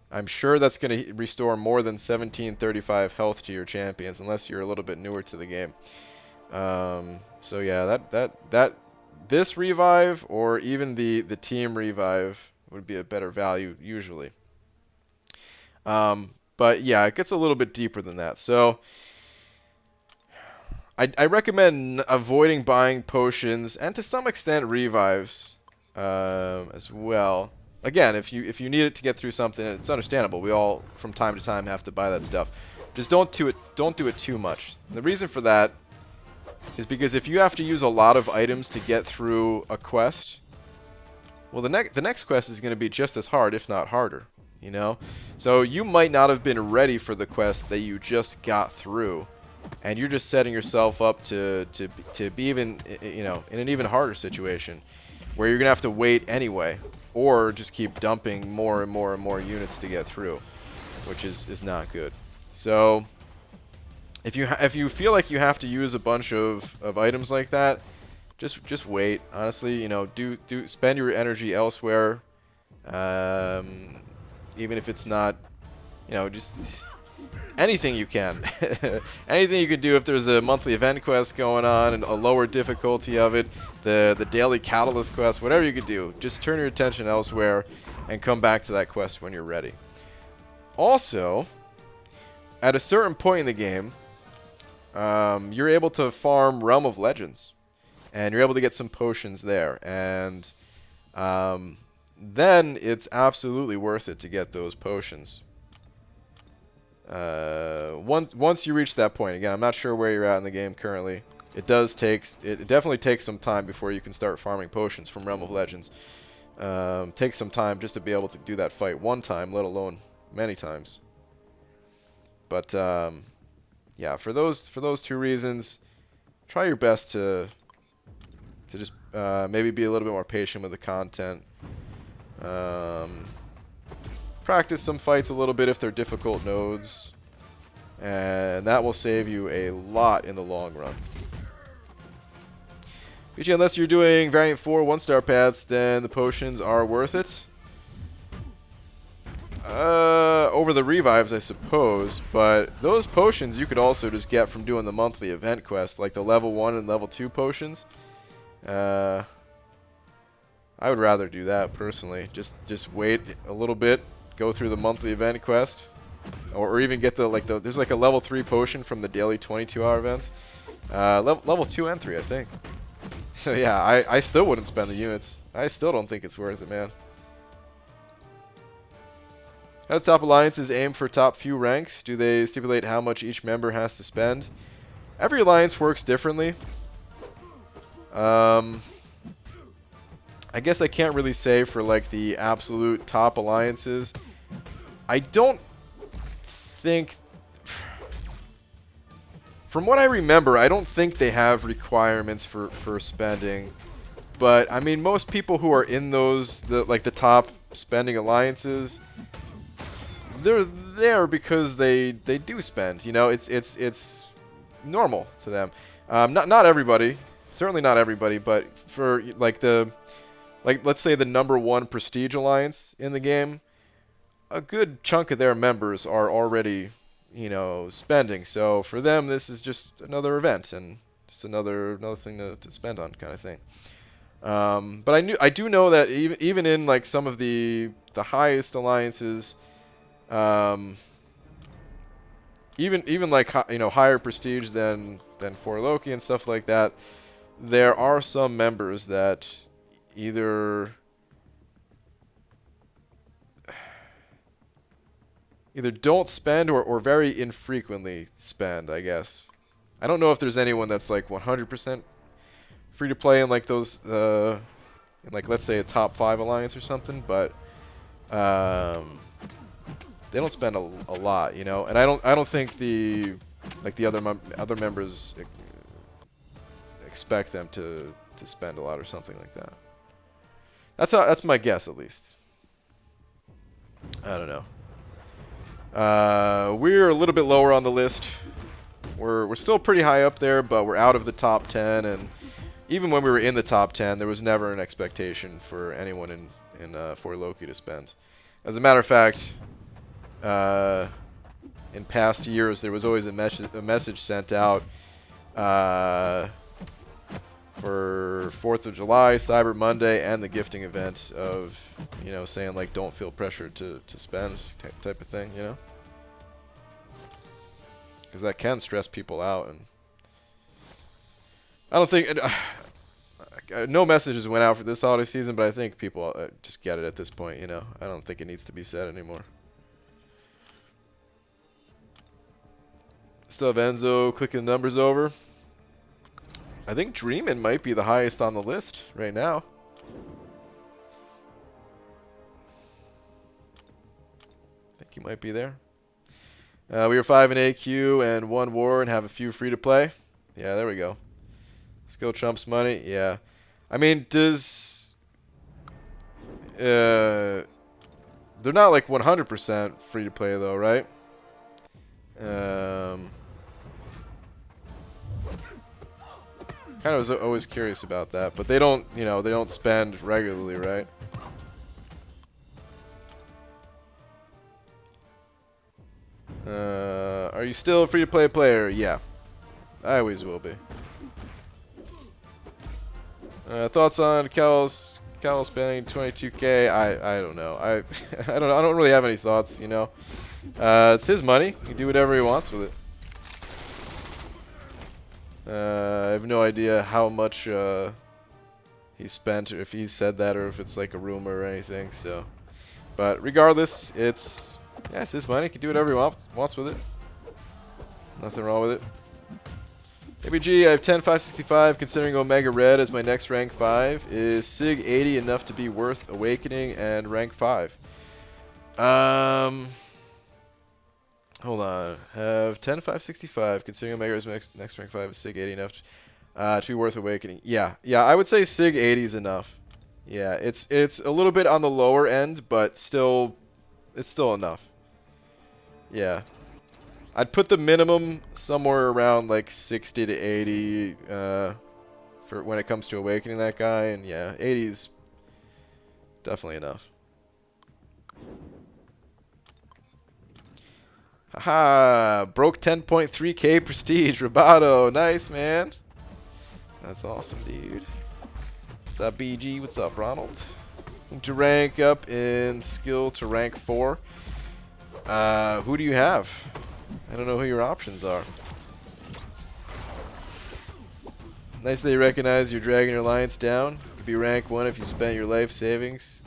I'm sure that's going to restore more than 1735 health to your champions unless you're a little bit newer to the game. So yeah, this revive or even the team revive would be a better value usually. But yeah, it gets a little bit deeper than that. So I recommend avoiding buying potions and to some extent revives as well. Again, if you need it to get through something, it's understandable. We all from time to time have to buy that stuff. Just don't do it too much. The reason for that is because if you have to use a lot of items to get through a quest, well, the next quest is going to be just as hard, if not harder, you know? So you might not have been ready for the quest that you just got through, and you're just setting yourself up to be even, you know, in an even harder situation where you're going to have to wait anyway, or just keep dumping more and more and more units to get through, which is not good. So if you feel like you have to use a bunch of items like that, just wait. Honestly, you know, spend your energy elsewhere. Even if it's not, you know, just anything you can. Anything you can do if there's a monthly event quest going on and a lower difficulty of it, the daily catalyst quest, whatever you could do, just turn your attention elsewhere and come back to that quest when you're ready. Also, at a certain point in the game, you're able to farm Realm of Legends, and you're able to get some potions there, and then it's absolutely worth it to get those potions. Once you reach that point, again, I'm not sure where you're at in the game currently. It definitely takes some time before you can start farming potions from Realm of Legends. Takes some time just to be able to do that fight one time, let alone many times. But yeah, for those two reasons, try your best to just maybe be a little bit more patient with the content. Practice some fights a little bit if they're difficult nodes, and that will save you a lot in the long run. BG, unless you're doing Variant 4 1-star paths, then the potions are worth it. Over the revives, I suppose, but those potions you could also just get from doing the monthly event quest, like the level 1 and level 2 potions. I would rather do that personally. Just wait a little bit, go through the monthly event quest, or even get there's like a level 3 potion from the daily 22-hour events. Level 2 and 3, I think. So yeah, I still wouldn't spend the units. I still don't think it's worth it, man. How do top alliances aim for top few ranks? Do they stipulate how much each member has to spend? Every alliance works differently. I guess I can't really say for like the absolute top alliances. I don't think, from what I remember, I don't think they have requirements for spending. But I mean, most people who are in those the top spending alliances, they're there because they do spend. You know, it's normal to them. Not everybody, certainly not everybody, but for like let's say the #1 prestige alliance in the game, a good chunk of their members are already, you know, spending. So for them, this is just another event and just another thing to spend on, kind of thing. But I do know that even in like some of the highest alliances, even like, you know, higher prestige than For Loki and stuff like that, there are some members that either either don't spend or very infrequently spend, I guess. I don't know if there's anyone that's like 100% free to play in like those, in like let's say a top 5 alliance or something, but they don't spend a lot, you know. And I don't think the other members expect them to spend a lot or something like that. That's my guess, at least. I don't know. We're a little bit lower on the list. We're still pretty high up there, but we're out of the top 10. And even when we were in the top 10, there was never an expectation for anyone in For Loki to spend. As a matter of fact, in past years, there was always a message sent out for 4th of July, Cyber Monday, and the gifting event of, you know, saying like don't feel pressured to spend type of thing, you know, because that can stress people out. And I don't think no messages went out for this holiday season, but I think people just get it at this point, you know. I don't think it needs to be said anymore. Still have Enzo clicking the numbers over. I think Dreamin' might be the highest on the list right now. I think he might be there. We were 5 in AQ and 1 war and have a few free to play. Yeah, there we go. Skill trumps money. Yeah. I mean, does... they're not like 100% free to play though, right? Kind of was always curious about that, but they don't, you know, they don't spend regularly, right? Are you still a free-to-play player? Yeah, I always will be. Thoughts on Cal spending 22K? I don't know. I don't really have any thoughts, you know. It's his money. He can do whatever he wants with it. I have no idea how much he spent, or if he said that, or if it's like a rumor or anything. So, but regardless, it's his money. He can do whatever he wants with it. Nothing wrong with it. ABG, I have 10,565. Considering Omega Red as my next rank 5, is Sig 80 enough to be worth Awakening and rank 5? Hold on. Have 10,565. Considering Omega Red's next rank 5, is Sig 80 enough to be worth Awakening? Yeah, I would say Sig 80 is enough. Yeah, it's a little bit on the lower end, but still, it's still enough. Yeah. I'd put the minimum somewhere around like 60 to 80 for when it comes to awakening that guy, and yeah, 80 is definitely enough. Haha, broke 10.3k prestige, Roboto, nice man. That's awesome, dude. What's up, BG? What's up, Ronald? To rank up in skill to rank 4. Who do you have? I don't know who your options are. Nice that you recognize you're dragging your alliance down. You'd be rank 1 if you spent your life savings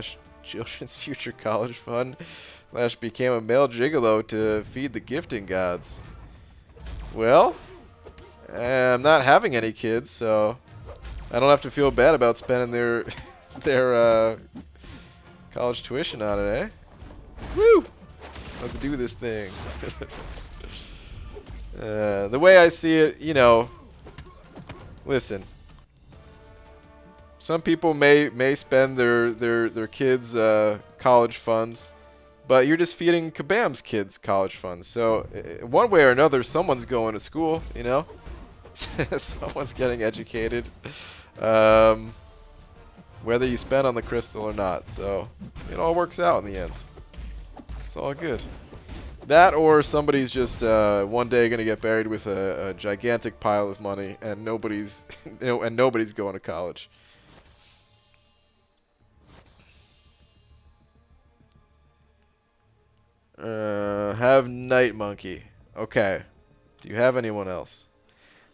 / children's future college fund / became a male gigolo to feed the gifting gods. Well, I'm not having any kids, so I don't have to feel bad about spending their college tuition on it, eh? Woo! Let's do this thing. The way I see it, you know, listen. Some people may spend their kids' college funds, but you're just feeding Kabam's kids college funds. So one way or another, someone's going to school, you know. Someone's getting educated, whether you spend on the crystal or not. So it all works out in the end. It's all good. That, or somebody's just one day gonna get buried with a gigantic pile of money, and nobody's nobody's going to college. Have Night Monkey. Okay. Do you have anyone else?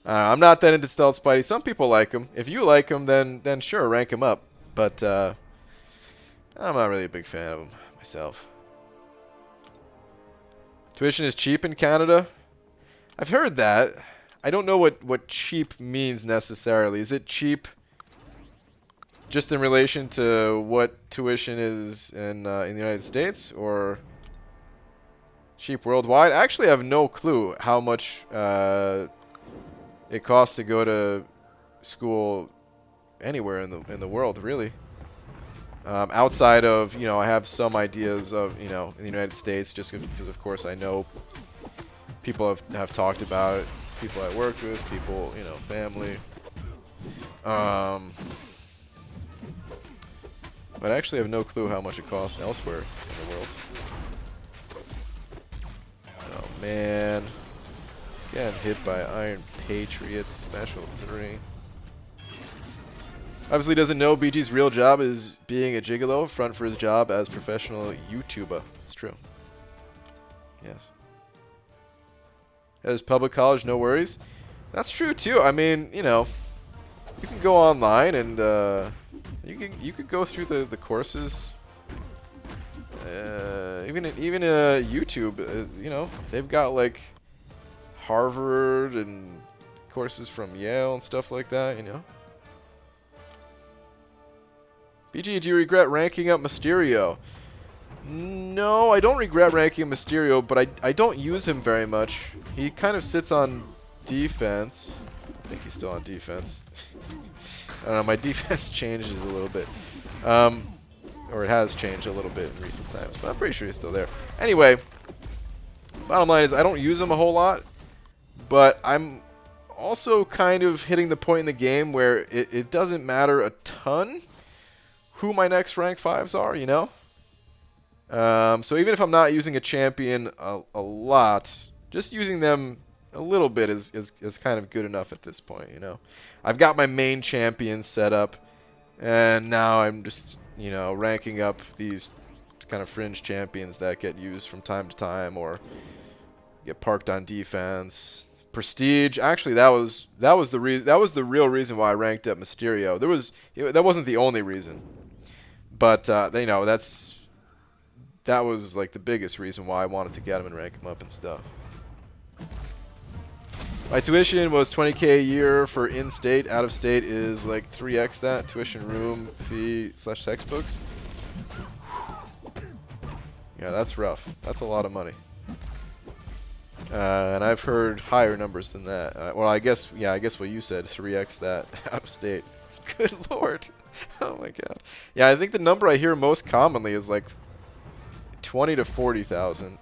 I'm not that into Stealth Spidey. Some people like him. If you like him, then sure, rank him up. But I'm not really a big fan of him myself. Tuition is cheap in Canada. I've heard that. I don't know what cheap means necessarily. Is it cheap just in relation to what tuition is in the United States, or cheap worldwide? I actually have no clue how much it costs to go to school anywhere in the world, really. Outside of, you know, I have some ideas of, you know, in the United States, just because of course I know people have talked about it, people I worked with, people, you know, family. But I actually have no clue how much it costs elsewhere in the world. Oh man. Getting hit by Iron Patriots, special 3. Obviously doesn't know BG's real job is being a gigolo, front for his job as professional YouTuber. It's true. Yes. As public college, no worries. That's true too. I mean, you know, you can go online and you could go through the courses. Even YouTube, you know, they've got like Harvard and courses from Yale and stuff like that. You know. BG, do you regret ranking up Mysterio? No, I don't regret ranking Mysterio, but I don't use him very much. He kind of sits on defense. I think he's still on defense. I don't know, my defense changes a little bit. Or it has changed a little bit in recent times, but I'm pretty sure he's still there. Anyway, bottom line is I don't use him a whole lot, but I'm also kind of hitting the point in the game where it doesn't matter a ton who my next rank 5s are, you know? So even if I'm not using a champion a lot, just using them a little bit is kind of good enough at this point, you know? I've got my main champion set up, and now I'm just, you know, ranking up these kind of fringe champions that get used from time to time or get parked on defense. Prestige, actually that was the real reason why I ranked up Mysterio. That wasn't the only reason. But you know, that was like the biggest reason why I wanted to get him and rank him up and stuff. My tuition was $20K a year for in-state. Out-of-state is like 3x that. Tuition, room, fee / textbooks. Yeah, that's rough. That's a lot of money. And I've heard higher numbers than that. Well, I guess what you said, 3x that out-of-state. Good lord. Oh my god. Yeah, I think the number I hear most commonly is like 20 to 40,000.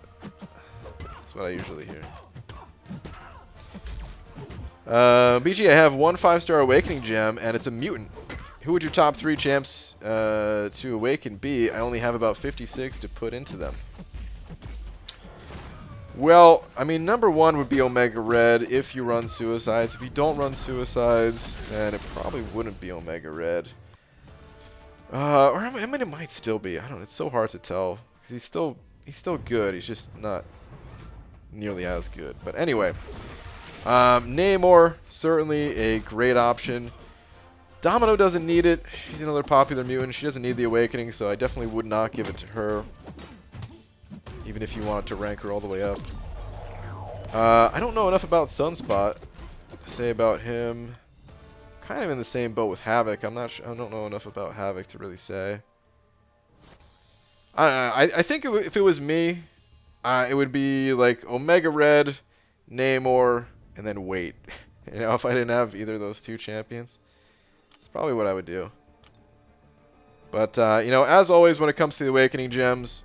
That's what I usually hear. BG, I have one 5-star Awakening gem, and it's a mutant. Who would your top 3 champs to awaken be? I only have about 56 to put into them. Well, I mean, number 1 would be Omega Red if you run Suicides. If you don't run Suicides, then it probably wouldn't be Omega Red. Or I mean, it might still be. I don't know. It's so hard to tell. 'Cause he's still good. He's just not nearly as good. But anyway. Namor, certainly a great option. Domino doesn't need it. She's another popular mutant. She doesn't need the Awakening, so I definitely would not give it to her. Even if you wanted to rank her all the way up. I don't know enough about Sunspot to say about him. Kind of in the same boat with Havoc. I don't know enough about Havoc to really say. I don't know. I think if it was me, it would be like Omega Red, Namor, and then wait. You know, if I didn't have either of those 2 champions, that's probably what I would do. But, you know, as always when it comes to the Awakening Gems,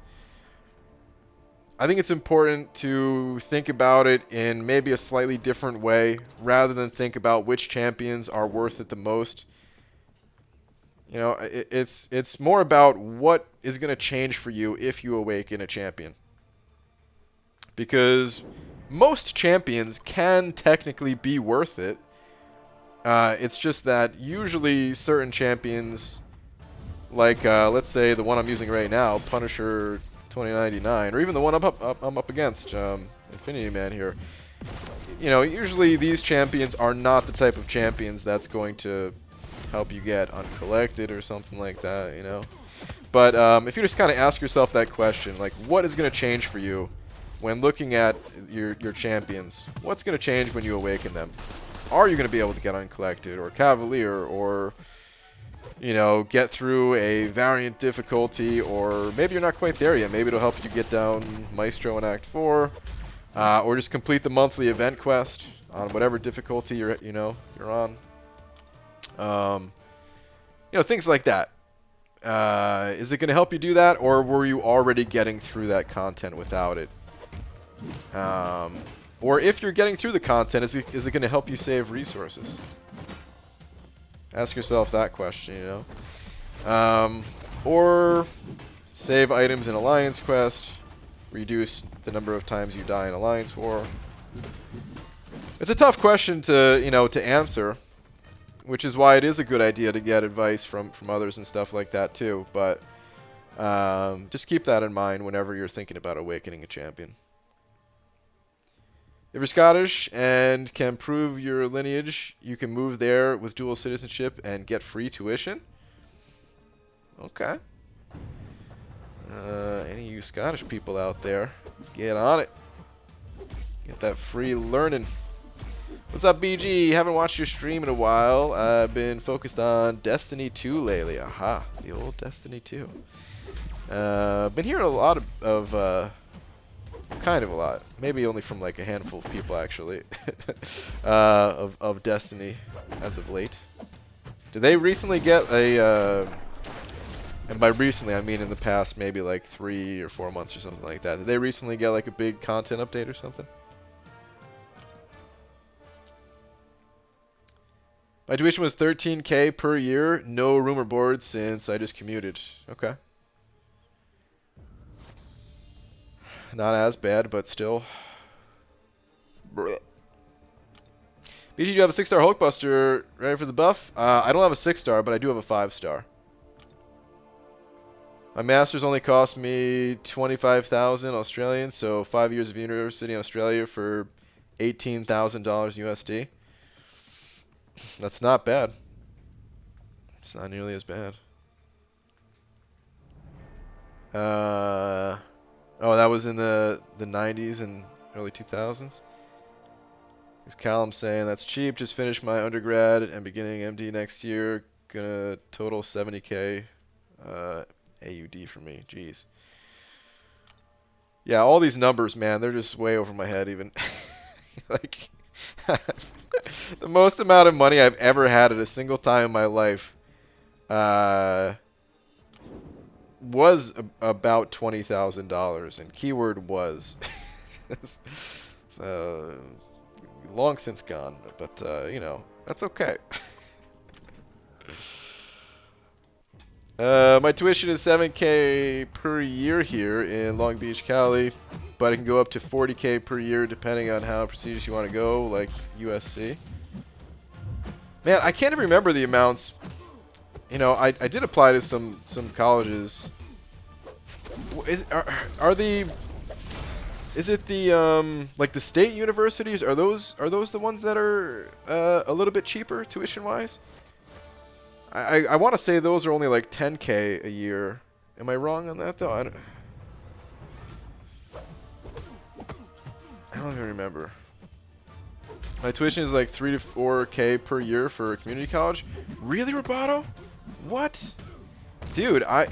I think it's important to think about it in maybe a slightly different way rather than think about which champions are worth it the most. You know, it's more about what is going to change for you if you awaken a champion. Because most champions can technically be worth it. It's just that usually certain champions, like let's say the one I'm using right now, Punisher 2099, or even the one I'm up against, Infinity Man here. You know, usually these champions are not the type of champions that's going to help you get uncollected or something like that, you know. But if you just kind of ask yourself that question, like, what is going to change for you when looking at your champions, what's going to change when you awaken them? Are you going to be able to get Uncollected or Cavalier or, you know, get through a variant difficulty, or maybe you're not quite there yet. Maybe it'll help you get down Maestro in Act 4, or just complete the monthly event quest on whatever difficulty you're on. You know, things like that. Is it going to help you do that, or were you already getting through that content without it? Or if you're getting through the content, is it going to help you save resources? Ask yourself that question, you know. Or save items in Alliance Quest, reduce the number of times you die in Alliance War. It's a tough question to, you know, to answer, which is why it is a good idea to get advice from others and stuff like that too. But just keep that in mind whenever you're thinking about awakening a champion. If you're Scottish and can prove your lineage, you can move there with dual citizenship and get free tuition. Okay. Any of you Scottish people out there, get on it. Get that free learning. What's up, BG? Haven't watched your stream in a while. I've been focused on Destiny 2 lately. Aha, the old Destiny 2. Been hearing a lot of kind of a lot. Maybe only from like a handful of people, actually, of Destiny as of late. Did they recently get a... and by recently, I mean in the past maybe like 3 or 4 months or something like that. Did they recently get like a big content update or something? My tuition was $13K per year. No rumor board since I just commuted. Okay. Not as bad, but still. BG, do you have a 6-star Hulkbuster ready for the buff? I don't have a 6-star, but I do have a 5-star. My Masters only cost me 25,000 Australian, so 5 years of university in Australia for $18,000 USD. That's not bad. It's not nearly as bad. Oh, that was in the 90s and early 2000s. Is Callum saying that's cheap? Just finished my undergrad and beginning MD next year. Gonna total 70K AUD for me. Jeez. Yeah, all these numbers, man, they're just way over my head even. Like, the most amount of money I've ever had at a single time in my life was about $20,000, and keyword was. So, long since gone, but you know, that's okay. My tuition is $7K per year here in Long Beach, Cali, but it can go up to $40K per year depending on how prestigious you want to go, like USC. Man, I can't even remember the amounts. You know, I did apply to some colleges. Is it the like the state universities? Are those the ones that are a little bit cheaper tuition wise? I want to say those are only like 10K a year. Am I wrong on that though? I don't even remember. My tuition is like 3 to 4K per year for community college. Really, Roboto? What? Dude, I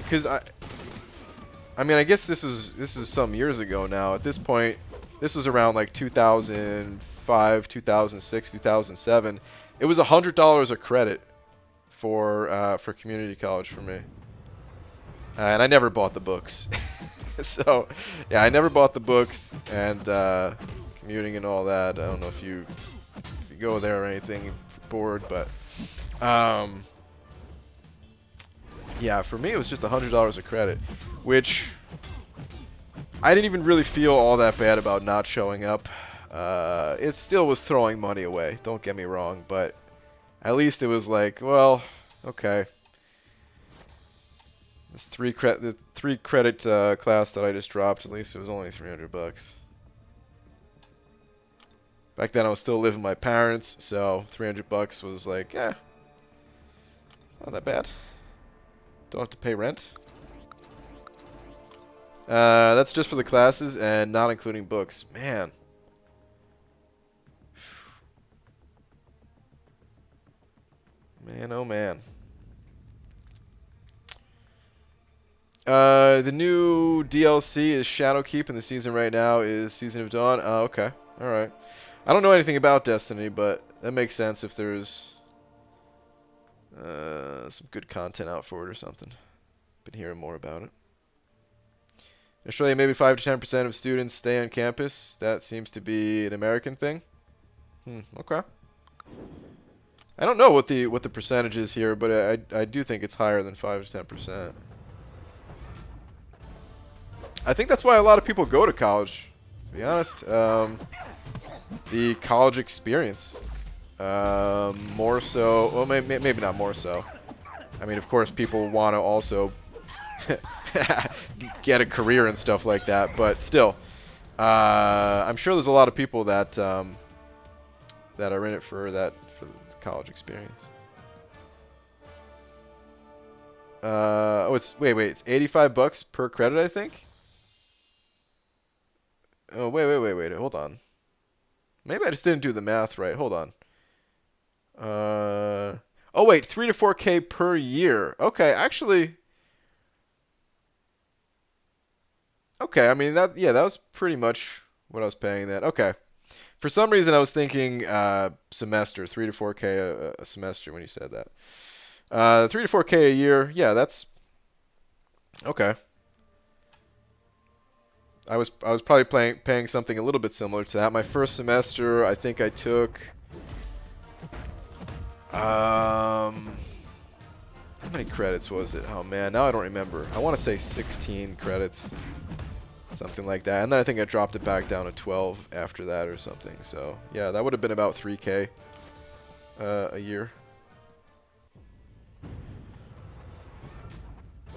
mean, I guess this is some years ago now. At this point, this was around like 2005, 2006, 2007. It was $100 a credit for community college for me. And I never bought the books. So, yeah, I never bought the books, and commuting and all that. I don't know if you go there or anything for board, but yeah, for me it was just $100 a credit, which I didn't even really feel all that bad about not showing up. It still was throwing money away, don't get me wrong, but at least it was like, well, okay. This the 3 credit class that I just dropped, at least it was only $300. Back then I was still living with my parents, so $300 was like, eh, not that bad. Don't have to pay rent. That's just for the classes and not including books. Man. Man, oh man. The new DLC is Shadowkeep, and the season right now is Season of Dawn. Oh, okay. Alright. I don't know anything about Destiny, but that makes sense if there's some good content out for it or something. Been hearing more about it. In Australia, maybe 5 to 10% of students stay on campus. That seems to be an American thing. Okay. I don't know what the percentage is here, but I do think it's higher than 5 to 10%. I think that's why a lot of people go to college, to be honest. The college experience. More so, well, maybe not more so. I mean, of course, people want to also get a career and stuff like that, but still, I'm sure there's a lot of people that that are in it for the college experience. Oh, wait, it's $85 per credit, I think. Oh, wait, hold on. Maybe I just didn't do the math right. Hold on. Oh wait, 3 to 4K per year. Okay, actually. Okay, I mean that was pretty much what I was paying that. Okay. For some reason I was thinking semester, 3 to 4K a semester when you said that. 3 to 4K a year. Yeah, that's okay. I was probably paying something a little bit similar to that. My first semester, I think I took how many credits was it? Oh man, now I don't remember. I want to say 16 credits. Something like that. And then I think I dropped it back down to 12 after that or something. So, yeah, that would have been about 3K a year.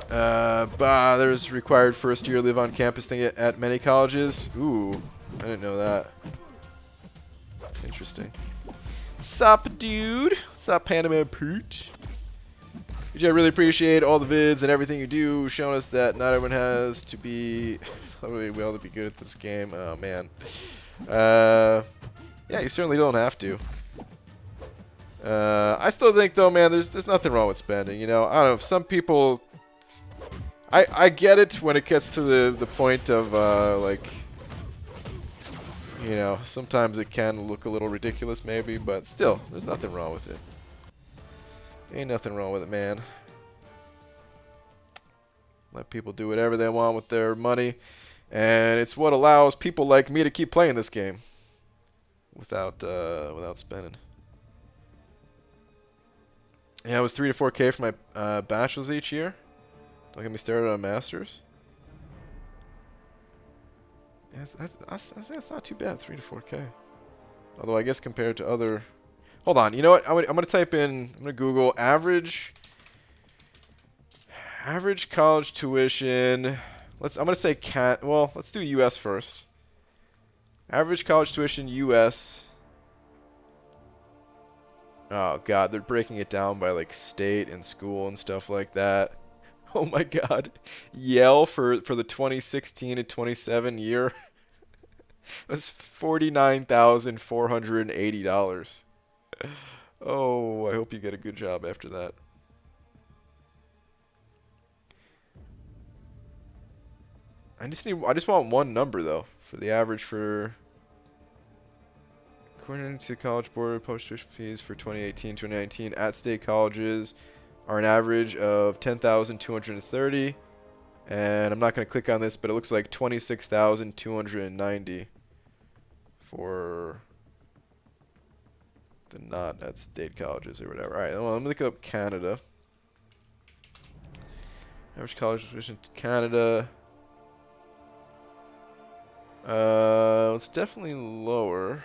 There's required first year live on campus thing at many colleges. Ooh, I didn't know that. Interesting. Sup, dude? Sup, Panama Pooch? I really appreciate all the vids and everything you do, showing us that not everyone has to be well to be good at this game. Oh man. Yeah, you certainly don't have to. I still think though, man, there's nothing wrong with spending. You know, I don't know if some people. I get it when it gets to the point of like, you know, sometimes it can look a little ridiculous maybe, but still, there's nothing wrong with it. Ain't nothing wrong with it, man. Let people do whatever they want with their money, and it's what allows people like me to keep playing this game without spending. Yeah, it was 3 to 4K for my bachelor's each year. Don't get me started on Masters. Yeah, that's not too bad, 3 to 4K. Although I guess compared to other... Hold on, you know what? I'm gonna type in... I'm gonna Google average college tuition. I'm gonna say well, let's do U.S. first. Average college tuition U.S. Oh god, they're breaking it down by like state and school and stuff like that. Oh my god. Yale for the 2016 to 27 year was $49,480. Oh, I hope you get a good job after that. I just want one number though for the average for according to College Board post tuition fees for 2018-2019 at state colleges are an average of 10,230, and I'm not going to click on this, but it looks like 26,290 for the not at state colleges or whatever. All right, well, let me look up Canada. Average college tuition to Canada. It's definitely lower.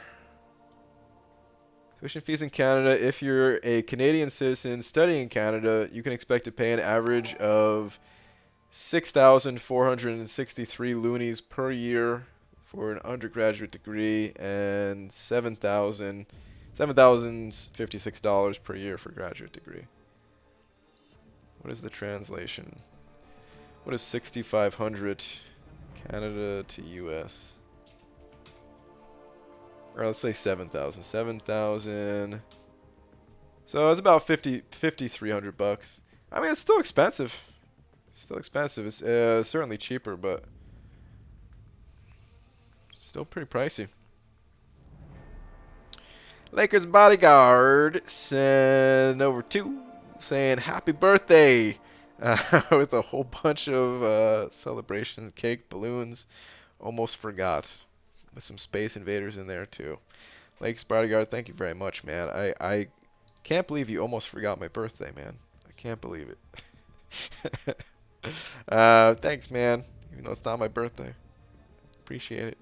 Tuition fees in Canada, if you're a Canadian citizen studying in Canada, you can expect to pay an average of 6,463 loonies per year for an undergraduate degree and $7,056 per year for a graduate degree. What is the translation? What is 6,500 Canada to US. Or let's say 7,000. 7,000. So it's about 5,300 bucks. I mean, it's still expensive. Still expensive. It's certainly cheaper, but still pretty pricey. Lakers bodyguard sent over 2 saying happy birthday with a whole bunch of celebrations, cake, balloons. Almost forgot. With some Space Invaders in there too. Lakers bodyguard, thank you very much, man. I can't believe you almost forgot my birthday, man. I can't believe it. Thanks, man. Even though it's not my birthday. Appreciate it.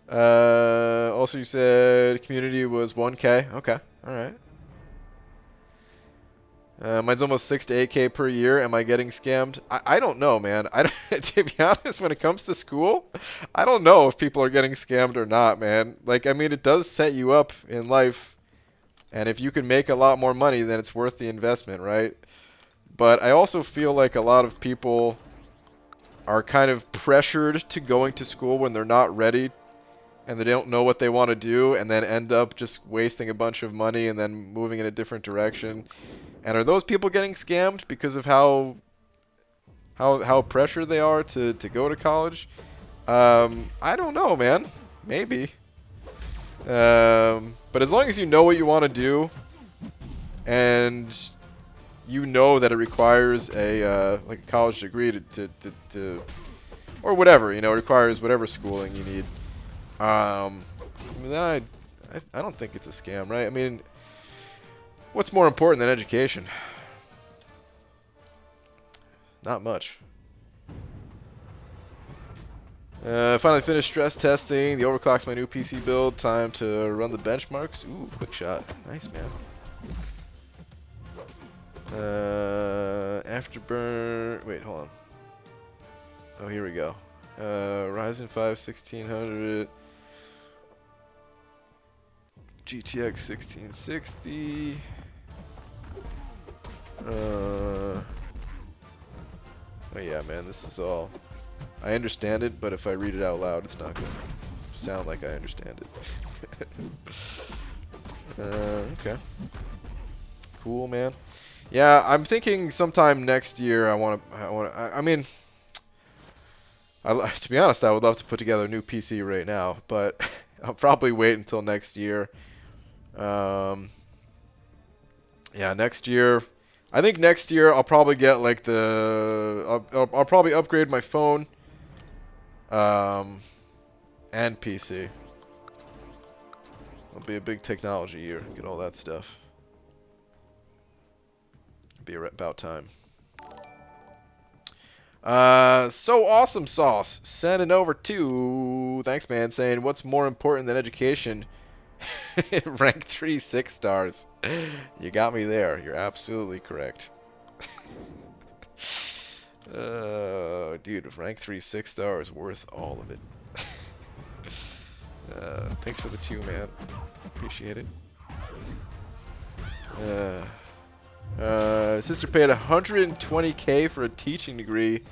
Also, you said community was 1K. Okay, all right. Mine's almost 6 to 8K per year. Am I getting scammed? I don't know, man. To be honest, when it comes to school, I don't know if people are getting scammed or not, man. Like, I mean, it does set you up in life, and if you can make a lot more money, then it's worth the investment, right? But I also feel like a lot of people are kind of pressured to going to school when they're not ready and they don't know what they want to do and then end up just wasting a bunch of money and then moving in a different direction. And are those people getting scammed because of how pressured they are to go to college? I don't know, man. Maybe. But as long as you know what you want to do and you know that it requires a like a college degree to or whatever, you know, it requires whatever schooling you need. Then I don't think it's a scam, right? I mean, what's more important than education? Not much. Finally finished stress testing. The overclock's my new PC build. Time to run the benchmarks. Ooh, quick shot. Nice, man. Afterburn. Wait, hold on. Oh, here we go. Ryzen 5 1600. GTX 1660. Oh yeah, man, this is all. I understand it, but if I read it out loud, it's not going to sound like I understand it. Okay. Cool, man. Yeah, I'm thinking sometime next year. I mean, to be honest, I would love to put together a new PC right now, but I'll probably wait until next year. Yeah, next year. I think next year I'll probably get like I'll probably upgrade my phone, and PC. It'll be a big technology year. Get all that stuff. It'll be about time. So awesome sauce. Sending over to thanks, man. Saying what's more important than education? Rank 3 6 stars. You got me there. You're absolutely correct. Dude, rank 3 6 stars worth all of it. Thanks for the 2, man. Appreciate it. Sister paid $120K for a teaching degree,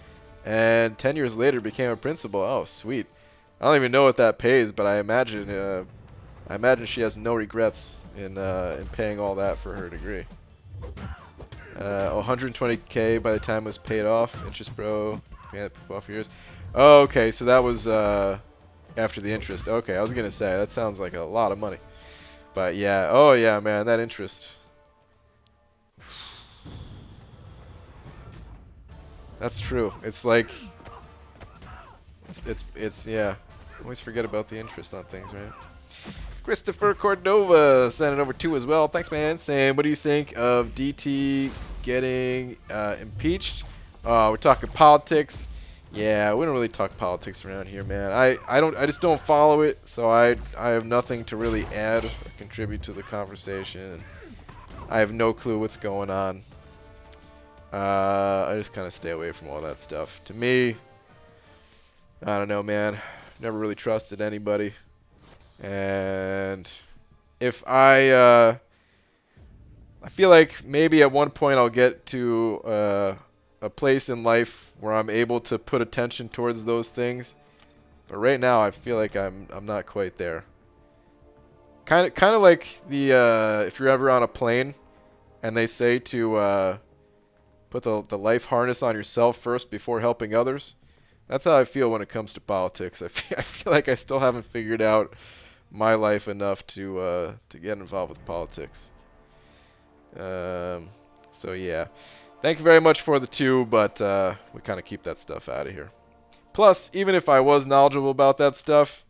and 10 years later became a principal. Oh, sweet. I don't even know what that pays, but I imagine she has no regrets in paying all that for her degree. 120K by the time it was paid off. Interest, bro. Yeah, 12 years. Oh, okay, so that was after the interest. Okay, I was gonna say that sounds like a lot of money, but yeah. Oh yeah, man, that interest. That's true. It's like it's yeah. Always forget about the interest on things, right? Christopher Cordova sent it over 2 as well. Thanks, man. Saying, what do you think of DT getting impeached? We're talking politics. Yeah, we don't really talk politics around here, man. I just don't follow it, so I have nothing to really add or contribute to the conversation. I have no clue what's going on. I just kind of stay away from all that stuff. To me, I don't know, man. Never really trusted anybody. And if I feel like maybe at one point I'll get to a place in life where I'm able to put attention towards those things. But right now, I feel like I'm not quite there. Kind of like the if you're ever on a plane, and they say to put the life harness on yourself first before helping others. That's how I feel when it comes to politics. I feel like I still haven't figured out my life enough to get involved with politics. So yeah, thank you very much for the 2, but we kind of keep that stuff out of here. Plus, even if I was knowledgeable about that stuff,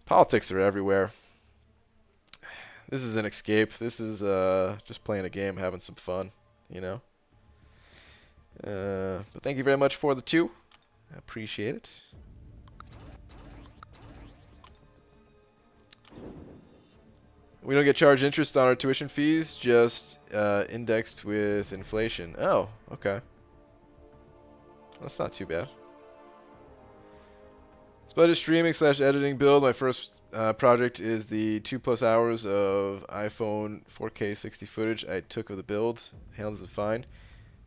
politics are everywhere. This is an escape. This is just playing a game, having some fun, you know. But thank you very much for the 2. I appreciate it. We don't get charged interest on our tuition fees, just indexed with inflation. Oh, okay. That's not too bad. Budget streaming / editing build. My first project is the 2+ hours of iPhone 4K 60 footage I took of the build. Handles it fine.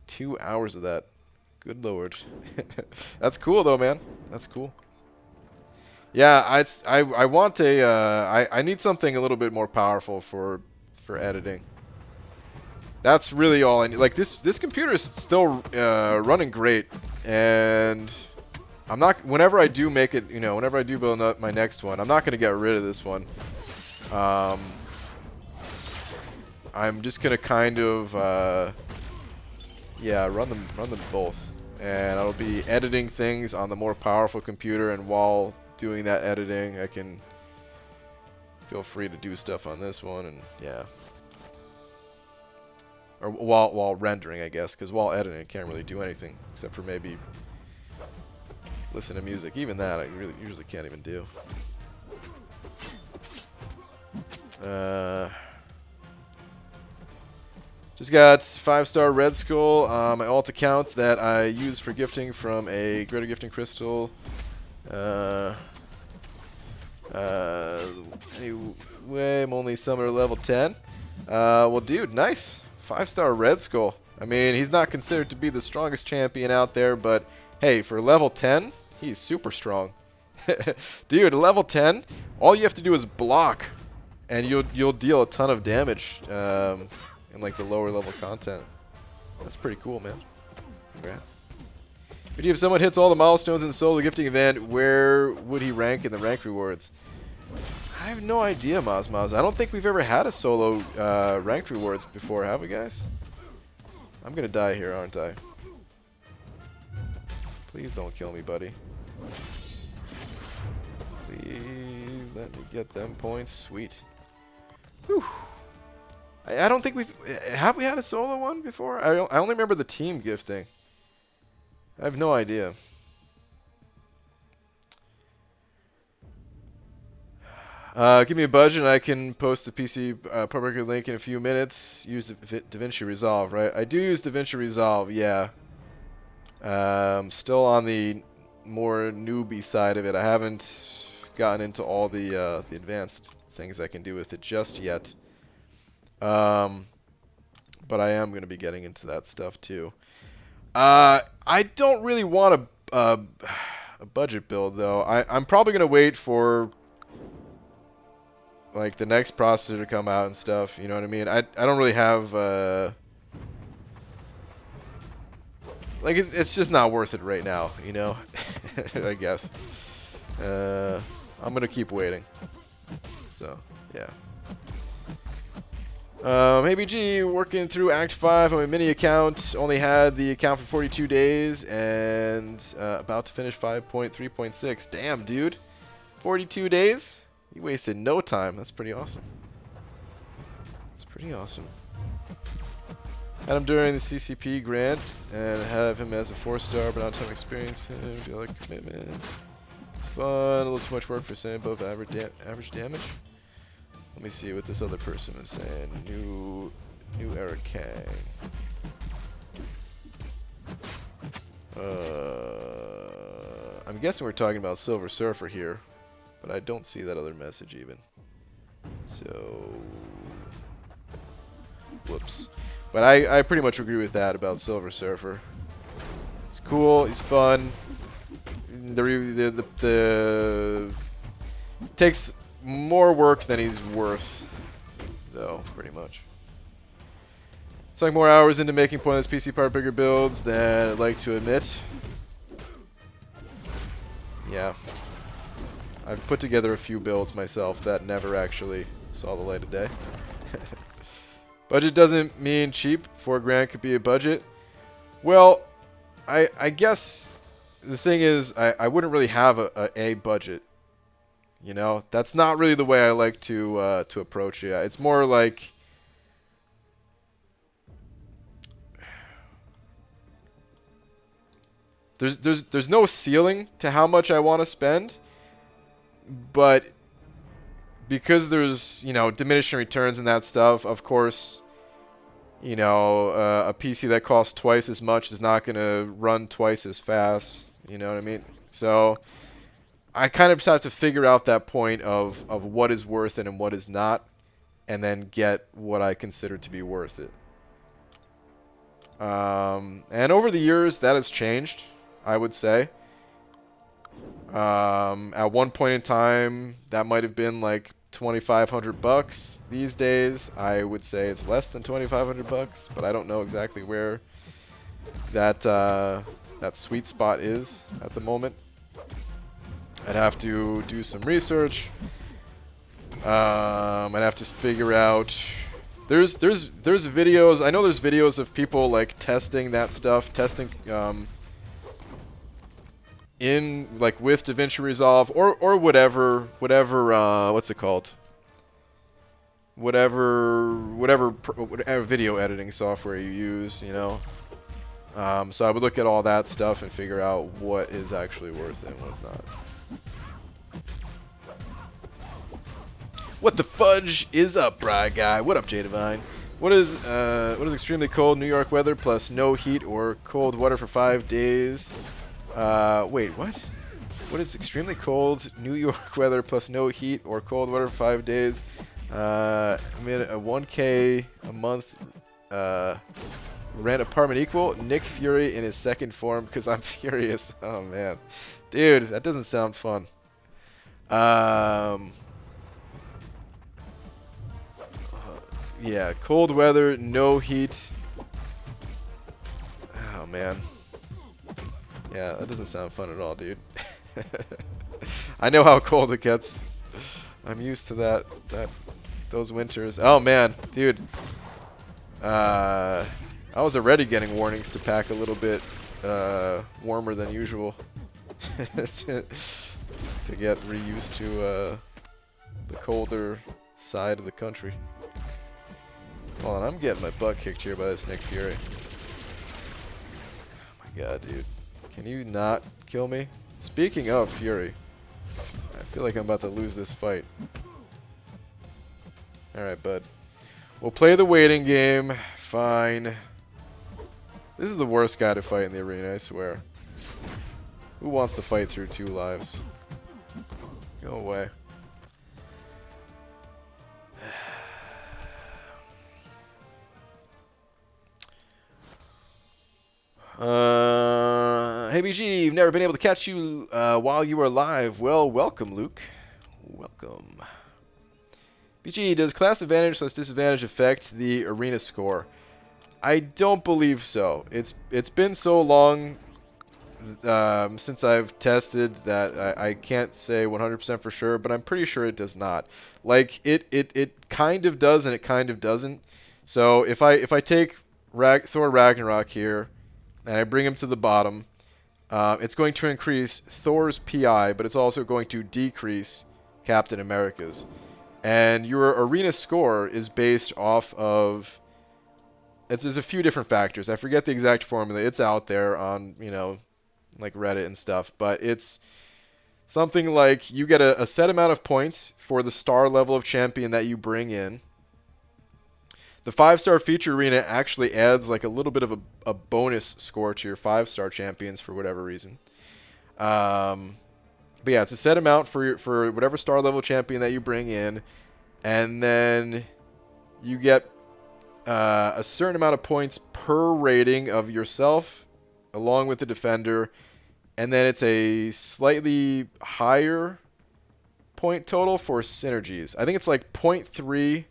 2 hours of that. Good lord. That's cool though, man. That's cool. Yeah, I want a I need something a little bit more powerful for editing. That's really all I need. Like this computer is still running great, and I'm not. Whenever I do make it, you know, whenever I do build up my next one, I'm not going to get rid of this one. I'm just going to kind of yeah, run them both, and I'll be editing things on the more powerful computer, and while doing that editing, I can feel free to do stuff on this one, and yeah. Or while rendering, I guess, because while editing, I can't really do anything except for maybe listen to music. Even that, I usually can't even do. Just got 5-star Red Skull, my alt account that I use for gifting from a Greater Gifting Crystal. Anyway, I'm only summoner level 10. Well, dude, nice. 5-star Red Skull. I mean, he's not considered to be the strongest champion out there, but hey, for level 10, he's super strong. Dude, level 10, all you have to do is block, and you'll deal a ton of damage in like the lower level content. That's pretty cool, man. Congrats. If someone hits all the milestones in the solo gifting event, where would he rank in the rank rewards? I have no idea, Maz. I don't think we've ever had a solo ranked rewards before, have we, guys? I'm gonna die here, aren't I? Please don't kill me, buddy. Please let me get them points. Sweet. Whew. I don't think have we had a solo one before? I only remember the team gifting. I have no idea. Give me a budget and I can post the PC public link in a few minutes. Use DaVinci Resolve, right? I do use DaVinci Resolve, yeah. Still on the more newbie side of it. I haven't gotten into all the advanced things I can do with it just yet. But I am going to be getting into that stuff too. I don't really want a budget build though. I'm probably going to wait for like the next processor to come out and stuff, you know what I mean? I don't really have like it's just not worth it right now, you know. I guess I'm gonna keep waiting, so yeah. Hey BG, working through Act 5 on my mini account. Only had the account for 42 days and about to finish 5.3.6. Damn, dude. 42 days? You wasted no time. That's pretty awesome. That's pretty awesome. Had him during the CCP grant and have him as a 4-star, but not a ton of experience. Do other commitments. It's fun. A little too much work for saying above average damage. Let me see what this other person is saying. New Eric Kang. I'm guessing we're talking about Silver Surfer here, but I don't see that other message even. So, whoops. But I pretty much agree with that about Silver Surfer. He's cool. He's fun. The takes more work than he's worth, though, pretty much. It's like more hours into making pointless PC part bigger builds than I'd like to admit. Yeah. I've put together a few builds myself that never actually saw the light of day. Budget doesn't mean cheap. $4 could be a budget. Well, I guess the thing is I wouldn't really have a budget. You know, that's not really the way I like to approach it. It's more like there's no ceiling to how much I want to spend, but because there's, you know, diminishing returns and that stuff, of course, you know, a PC that costs twice as much is not going to run twice as fast, you know what I mean? So I kind of just have to figure out that point of what is worth it and what is not, and then get what I consider to be worth it. And over the years, that has changed, I would say. At one point in time, that might have been like $2,500. These days, I would say it's less than $2,500, but I don't know exactly where that that sweet spot is at the moment. I'd have to do some research. I'd have to figure out. There's videos. I know there's videos of people like testing that stuff, testing in like with DaVinci Resolve or whatever what's it called? Whatever video editing software you use, you know. So I would look at all that stuff and figure out what is actually worth it and what's not. What the fudge is up, Bry Guy? What up, J Divine? What is extremely cold New York weather plus no heat or cold water for 5 days? Wait, what? What is extremely cold New York weather plus no heat or cold water for 5 days? I mean, a 1K a month rent apartment equal? Nick Fury in his second form because I'm furious. Oh, man. Dude, that doesn't sound fun. Yeah, cold weather, no heat. Oh, man. Yeah, that doesn't sound fun at all, dude. I know how cold it gets. I'm used to those winters. Oh, man, dude. I was already getting warnings to pack a little bit warmer than usual to get reused to the colder side of the country. Hold on, I'm getting my butt kicked here by this Nick Fury. Oh my god, dude. Can you not kill me? Speaking of Fury, I feel like I'm about to lose this fight. Alright, bud. We'll play the waiting game. Fine. This is the worst guy to fight in the arena, I swear. Who wants to fight through 2 lives? Go away. Hey BG, you've never been able to catch you while you were live. Well, welcome, Luke. Welcome. BG, does class advantage / disadvantage affect the arena score? I don't believe so. It's been so long since I've tested that I can't say 100% for sure, but I'm pretty sure it does not. Like it kind of does and it kind of doesn't. So if I take Thor Ragnarok here and I bring him to the bottom, it's going to increase Thor's PI, but it's also going to decrease Captain America's. And your arena score is based off of... There's a few different factors. I forget the exact formula. It's out there on, you know, like Reddit and stuff. But it's something like you get a set amount of points for the star level of champion that you bring in. The 5-star feature arena actually adds like a little bit of a bonus score to your 5-star champions for whatever reason. But yeah, it's a set amount for whatever star level champion that you bring in, and then you get a certain amount of points per rating of yourself, along with the defender, and then it's a slightly higher point total for synergies. I think it's like 0.3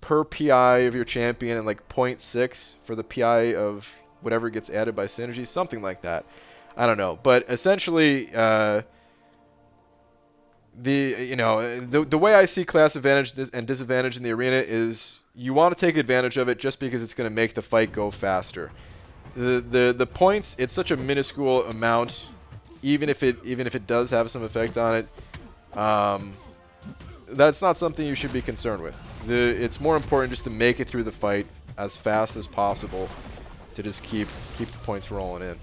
per PI of your champion and like 0.6 for the PI of whatever gets added by synergy, something like that. I don't know, but essentially, the way I see class advantage and disadvantage in the arena is you want to take advantage of it just because it's going to make the fight go faster. The points, it's such a minuscule amount, even if it does have some effect on it. That's not something you should be concerned with. It's more important just to make it through the fight as fast as possible to just keep the points rolling in.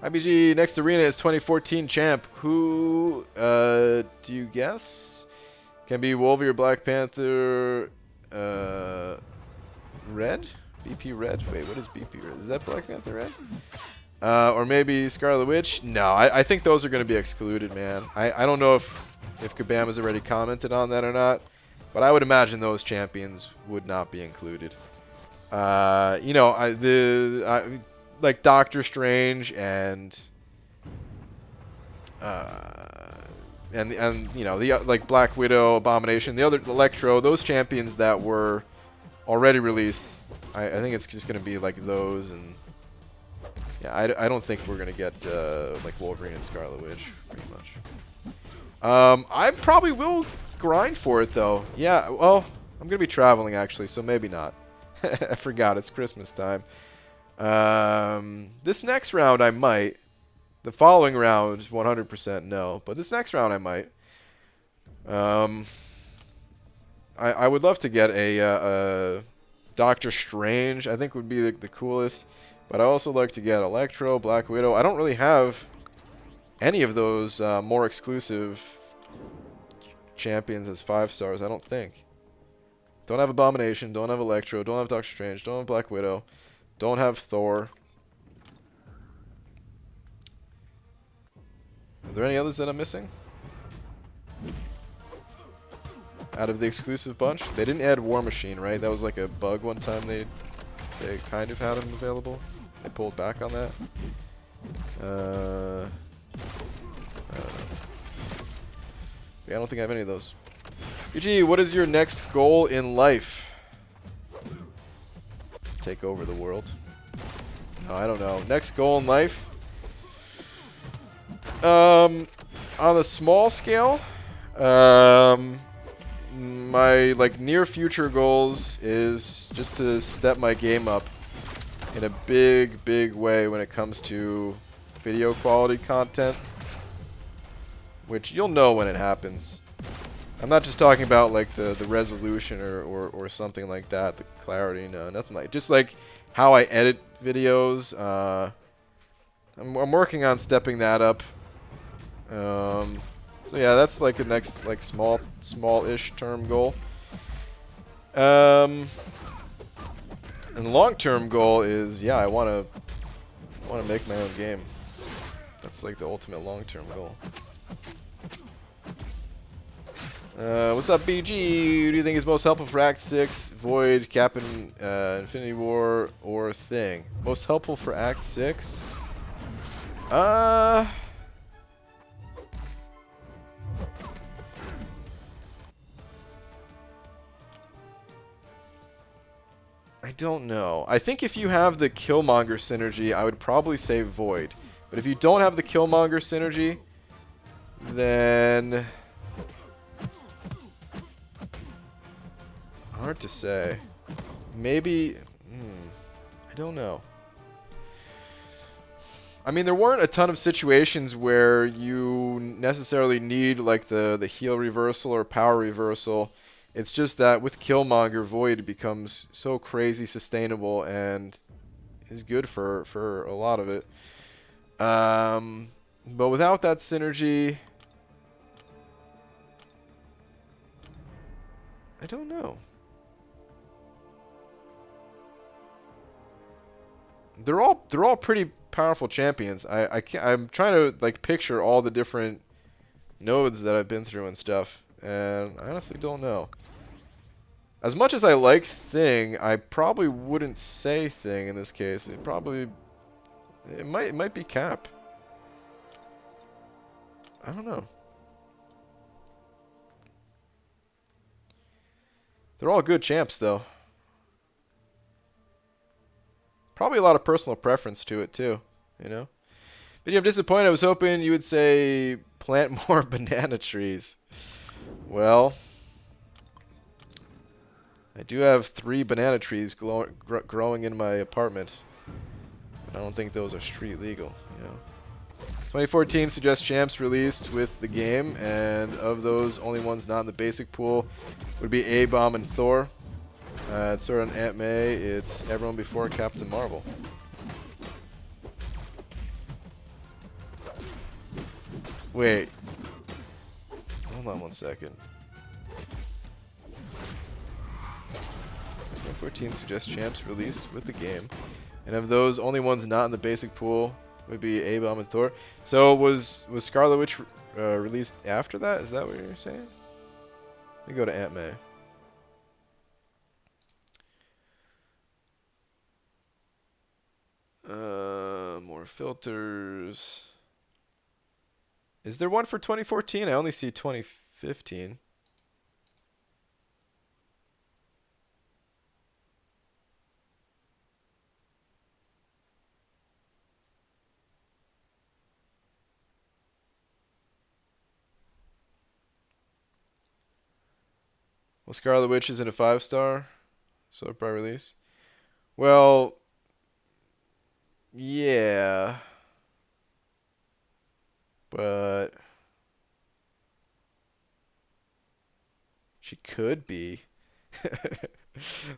IBG, next arena is 2014 champ. Who do you guess? Can be Wolvie or Black Panther. Red? BP Red? Wait, what is BP Red? Is that Black Panther Red? Or maybe Scarlet Witch? No, I think those are going to be excluded, man. I don't know if Kabam has already commented on that or not, but I would imagine those champions would not be included. Like Doctor Strange and the like Black Widow, Abomination, the other Electro, those champions that were already released. I think it's just going to be like those, and yeah, I don't think we're going to get like Wolverine and Scarlet Witch pretty much. I probably will grind for it though. Yeah, well, I'm going to be traveling actually, so maybe not. I forgot, it's Christmas time. This next round I might. The following round, 100% no. But this next round I might. I would love to get a Doctor Strange. I think would be the coolest. But I also like to get Electro, Black Widow. I don't really have any of those more exclusive champions as 5 stars, I don't think. Don't have Abomination, don't have Electro, don't have Doctor Strange, don't have Black Widow, don't have Thor. Are there any others that I'm missing? Out of the exclusive bunch? They didn't add War Machine, right? That was like a bug one time they kind of had him available. They pulled back on that. Yeah, I don't think I have any of those. BG, what is your next goal in life? Take over the world. No, I don't know. Next goal in life? On a small scale, my near future goals is just to step my game up in a big way when it comes to video quality content, which you'll know when it happens. I'm not just talking about like the resolution or something like that, the clarity, no, nothing like, just like how I edit videos. I'm working on stepping that up. So yeah, that's like a next like small-ish term goal. And the long-term goal is, yeah, I want to make my own game. That's like the ultimate long-term goal. What's up, BG? Who do you think is most helpful for Act 6? Void, Captain, Infinity War, or Thing? Most helpful for Act 6? I don't know. I think if you have the Killmonger synergy, I would probably say Void. But if you don't have the Killmonger synergy, then hard to say. Maybe, I don't know. I mean, there weren't a ton of situations where you necessarily need like the heal reversal or power reversal. It's just that with Killmonger, Void becomes so crazy sustainable and is good for a lot of it. But without that synergy, I don't know. They're all pretty powerful champions. I'm trying to like picture all the different nodes that I've been through and stuff, and I honestly don't know. As much as I like Thing, I probably wouldn't say Thing in this case. It might be Cap. I don't know. They're all good champs, though. Probably a lot of personal preference to it, too. You know? But yeah, I'm disappointed. I was hoping you would say plant more banana trees. Well, I do have 3 banana trees growing in my apartment. I don't think those are street legal, you know. 2014 suggests champs released with the game, and of those, only ones not in the basic pool would be A-Bomb and Thor. It's sort of on Aunt May. It's everyone before Captain Marvel. Wait. Hold on one second. 2014 suggests champs released with the game, and of those, only ones not in the basic pool would be A-Bomb and Thor. So was Scarlet Witch released after that? Is that what you're saying? Let me go to Aunt May. More filters. Is there one for 2014? I only see 2015. Well, Scarlet Witch isn't a 5-star, so by release. Well, yeah, but she could be.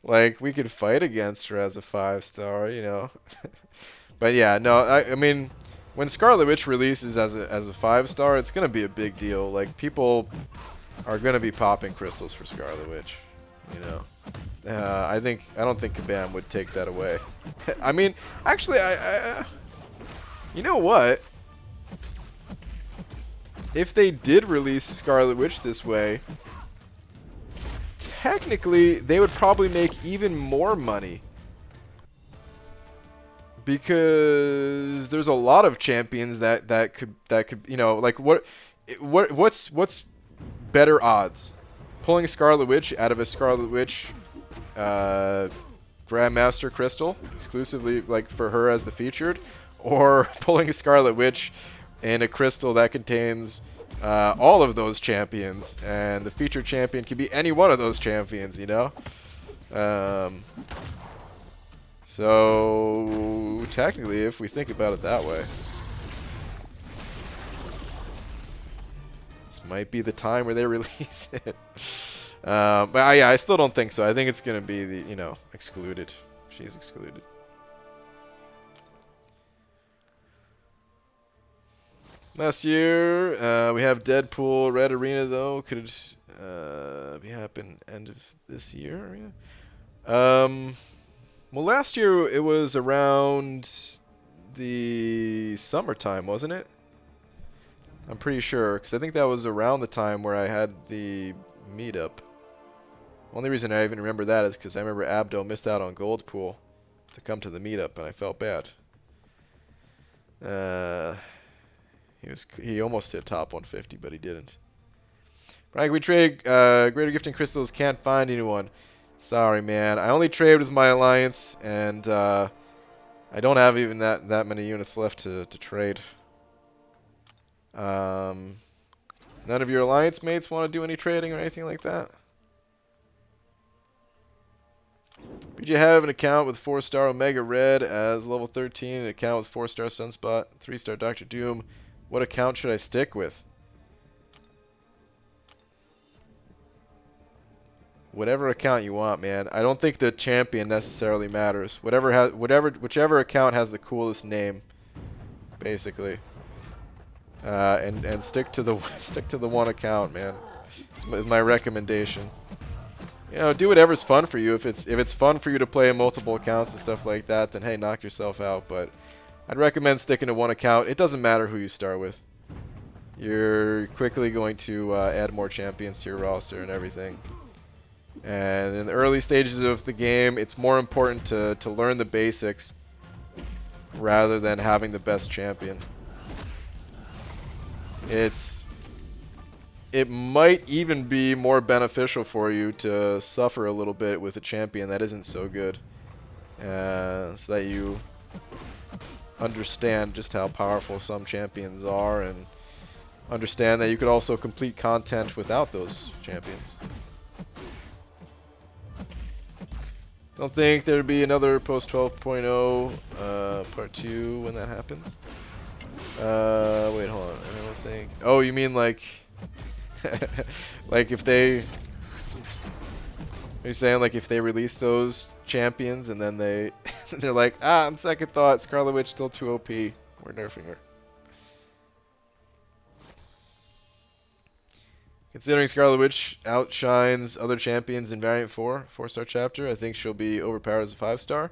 Like, we could fight against her as a 5-star, you know. But yeah, no, I mean, when Scarlet Witch releases as a 5-star, it's gonna be a big deal. Like, people are gonna be popping crystals for Scarlet Witch, you know. I don't think Kabam would take that away. I mean, actually, you know what? If they did release Scarlet Witch this way, technically they would probably make even more money, because there's a lot of champions that could you know, like what's better odds? Pulling a Scarlet Witch out of a Scarlet Witch Grandmaster Crystal, exclusively like for her as the featured, or pulling a Scarlet Witch in a crystal that contains all of those champions, and the featured champion can be any one of those champions, you know? So technically, if we think about it that way, this might be the time where they release it. But yeah, I still don't think so. I think it's going to be the, you know, excluded. She's excluded. Last year, we have Deadpool Red Arena, though. Could be happen end of this year? Arena? Well, last year it was around the summertime, wasn't it? I'm pretty sure, because I think that was around the time where I had the meetup. Only reason I even remember that is because I remember Abdo missed out on Gold Pool to come to the meetup, and I felt bad. He almost hit top 150, but he didn't. Frank, we trade Greater Gifting Crystals. Can't find anyone. Sorry, man. I only trade with my alliance, and I don't have even that many units left to trade. None of your alliance mates want to do any trading or anything like that? Did you have an account with 4-star Omega Red as level 13, an account with 4-star Sunspot, 3-star Dr. Doom? What account should I stick with? Whatever account you want, man. I don't think the champion necessarily matters. Whichever account has the coolest name, basically. And stick to the one account, man. Is my recommendation. You know, do whatever's fun for you. If it's fun for you to play multiple accounts and stuff like that, then hey, knock yourself out. But I'd recommend sticking to one account. It doesn't matter who you start with. You're quickly going to add more champions to your roster and everything. And in the early stages of the game, it's more important to learn the basics rather than having the best champion. It might even be more beneficial for you to suffer a little bit with a champion that isn't so good, so that you understand just how powerful some champions are, and understand that you could also complete content without those champions. Don't think there'd be another post 12.0 part 2 when that happens. Wait, hold on. I don't think. Oh, you mean like, like if they? Are you saying like if they release those champions and then they're like, on second thought, Scarlet Witch still too OP. We're nerfing her. Considering Scarlet Witch outshines other champions in Variant 4, 4-star chapter, I think she'll be overpowered as a 5-star.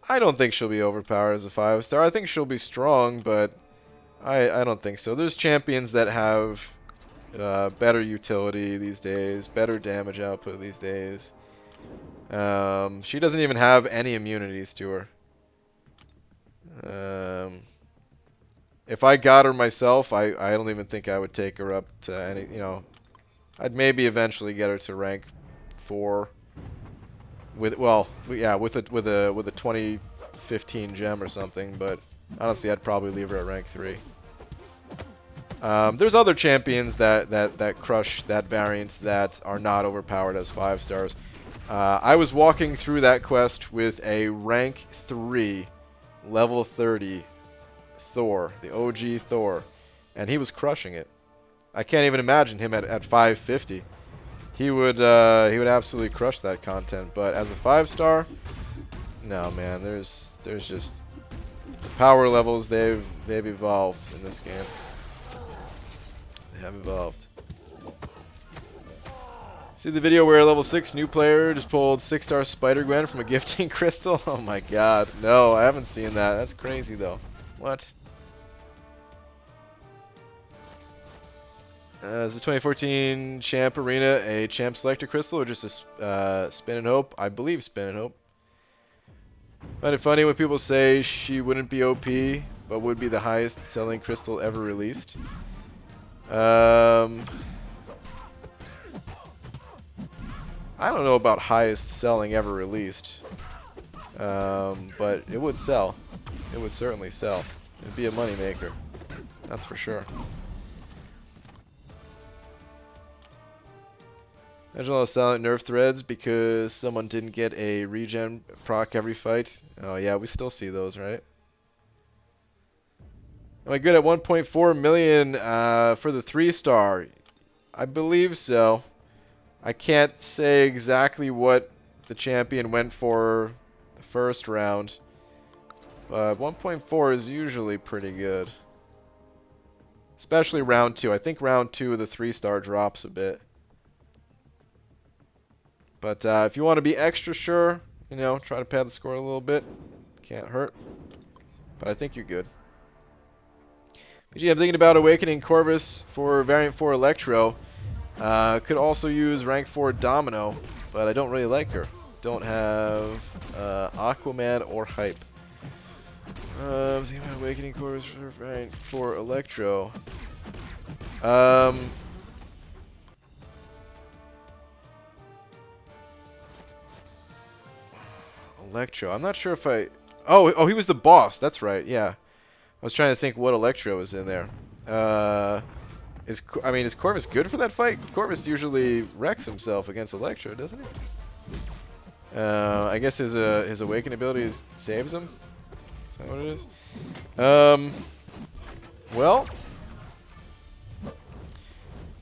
I don't think she'll be overpowered as a 5-star. I think she'll be strong, but I don't think so. There's champions that have better utility these days, better damage output these days. She doesn't even have any immunities to her. If I got her myself, I don't even think I would take her up to any, you know, I'd maybe eventually get her to rank 4 with, well, yeah, with a 2015 gem or something, but honestly I'd probably leave her at rank 3. There's other champions that crush that variant that are not overpowered as 5-stars. I was walking through that quest with a rank 3 level 30 Thor, the OG Thor, and he was crushing it. I can't even imagine him at 550. He would absolutely crush that content. But as a 5-star, no man. There's just power levels. They've evolved in this game. They have evolved. See the video where level 6 new player just pulled 6-star Spider-Gwen from a gifting crystal? Oh my god. No, I haven't seen that. That's crazy though. What? Is the 2014 Champ Arena a Champ Selector Crystal or just a Spin and Hope? I believe Spin and Hope. Find it funny when people say she wouldn't be OP, but would be the highest selling crystal ever released. I don't know about highest selling ever released, but it would sell. It would certainly sell. It'd be a money maker. That's for sure. Imagine all the silent nerf threads because someone didn't get a regen proc every fight. Oh yeah, we still see those, right? Am I good at 1.4 million for the 3-star? I believe so. I can't say exactly what the champion went for the first round, but 1.4 is usually pretty good. Especially round 2. I think round 2 the 3-star drops a bit. But if you want to be extra sure, you know, try to pad the score a little bit. Can't hurt. But I think you're good. BG, I'm thinking about Awakening Corvus for Variant 4 Electro. Could also use rank 4 Domino, but I don't really like her. Don't have Aquaman or Hype. I'm thinking about Awakening Corvus for Variant 4 Electro. Electro. I'm not sure if I... Oh, he was the boss. That's right. Yeah. I was trying to think what Electro is in there. Is Corvus good for that fight? Corvus usually wrecks himself against Electro, doesn't he? I guess his Awaken ability saves him. Is that what it is? Well,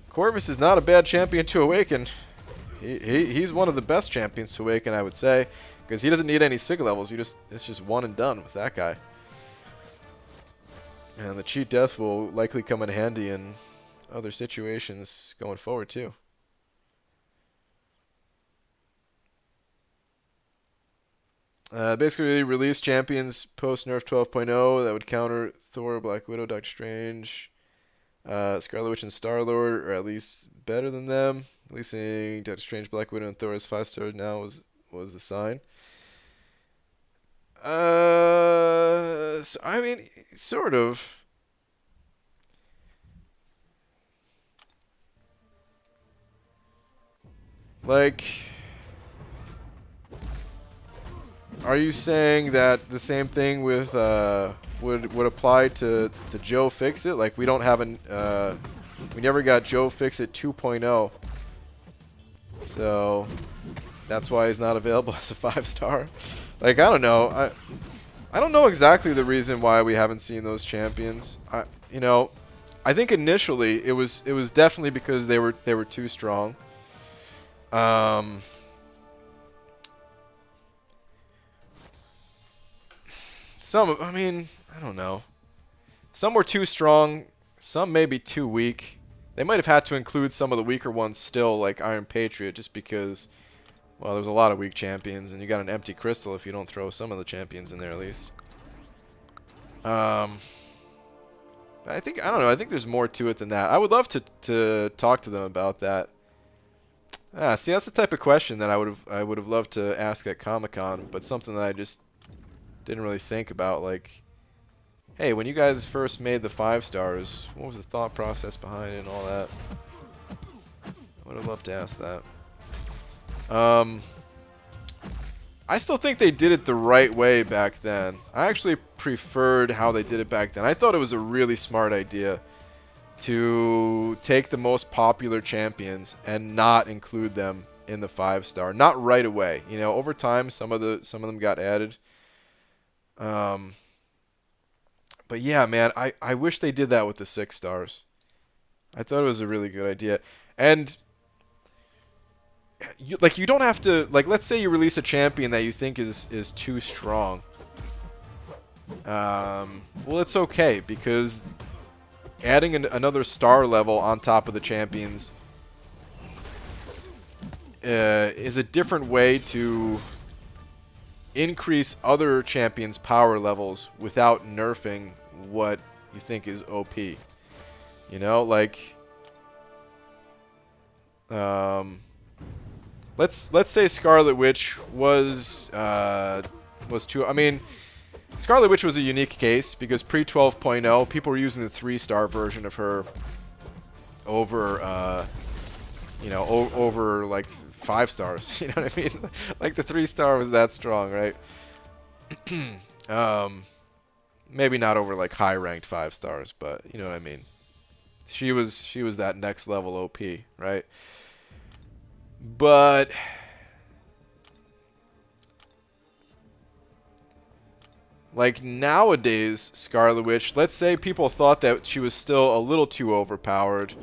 Corvus is not a bad champion to awaken. He's one of the best champions to awaken, I would say, because he doesn't need any sig levels. It's just one and done with that guy. And the cheat death will likely come in handy in other situations going forward too. Basically, release champions post nerf 12.0 that would counter Thor, Black Widow, Doctor Strange, Scarlet Witch, and Star-Lord, or at least better than them. Releasing Doctor Strange, Black Widow, and Thor as 5-star now was the sign. So, I mean, sort of. Like, are you saying that the same thing with would apply to Joe Fixit? Like, we don't have we never got Joe Fixit 2.0, so that's why he's not available as a 5-star. Like, I don't know. I don't know exactly the reason why we haven't seen those champions. I think initially it was definitely because they were too strong. I mean, I don't know. Some were too strong, some maybe too weak. They might have had to include some of the weaker ones still, like Iron Patriot, just because, well, there's a lot of weak champions, and you got an empty crystal if you don't throw some of the champions in there at least. I don't know. I think there's more to it than that. I would love to talk to them about that. See, that's the type of question that I would have loved to ask at Comic-Con, but something that I just didn't really think about. Like, hey, when you guys first made the 5-stars, what was the thought process behind it and all that? I would have loved to ask that. I still think they did it the right way back then. I actually preferred how they did it back then. I thought it was a really smart idea to take the most popular champions and not include them in the 5-star. Not right away. You know, over time, some of them got added. But yeah, man, I wish they did that with the 6-stars. I thought it was a really good idea. And you don't have to, like, let's say you release a champion that you think is too strong. Well, it's okay, because adding another star level on top of the champions is a different way to increase other champions' power levels without nerfing what you think is OP. You know, like, let's say Scarlet Witch was too. I mean, Scarlet Witch was a unique case because pre 12.0 people were using the 3-star version of her over over like 5 stars. You know what I mean? Like, the 3-star was that strong, right? Maybe not over like high ranked 5 stars, but you know what I mean. She was that next level OP, right? But like, nowadays, Scarlet Witch, let's say people thought that she was still a little too overpowered.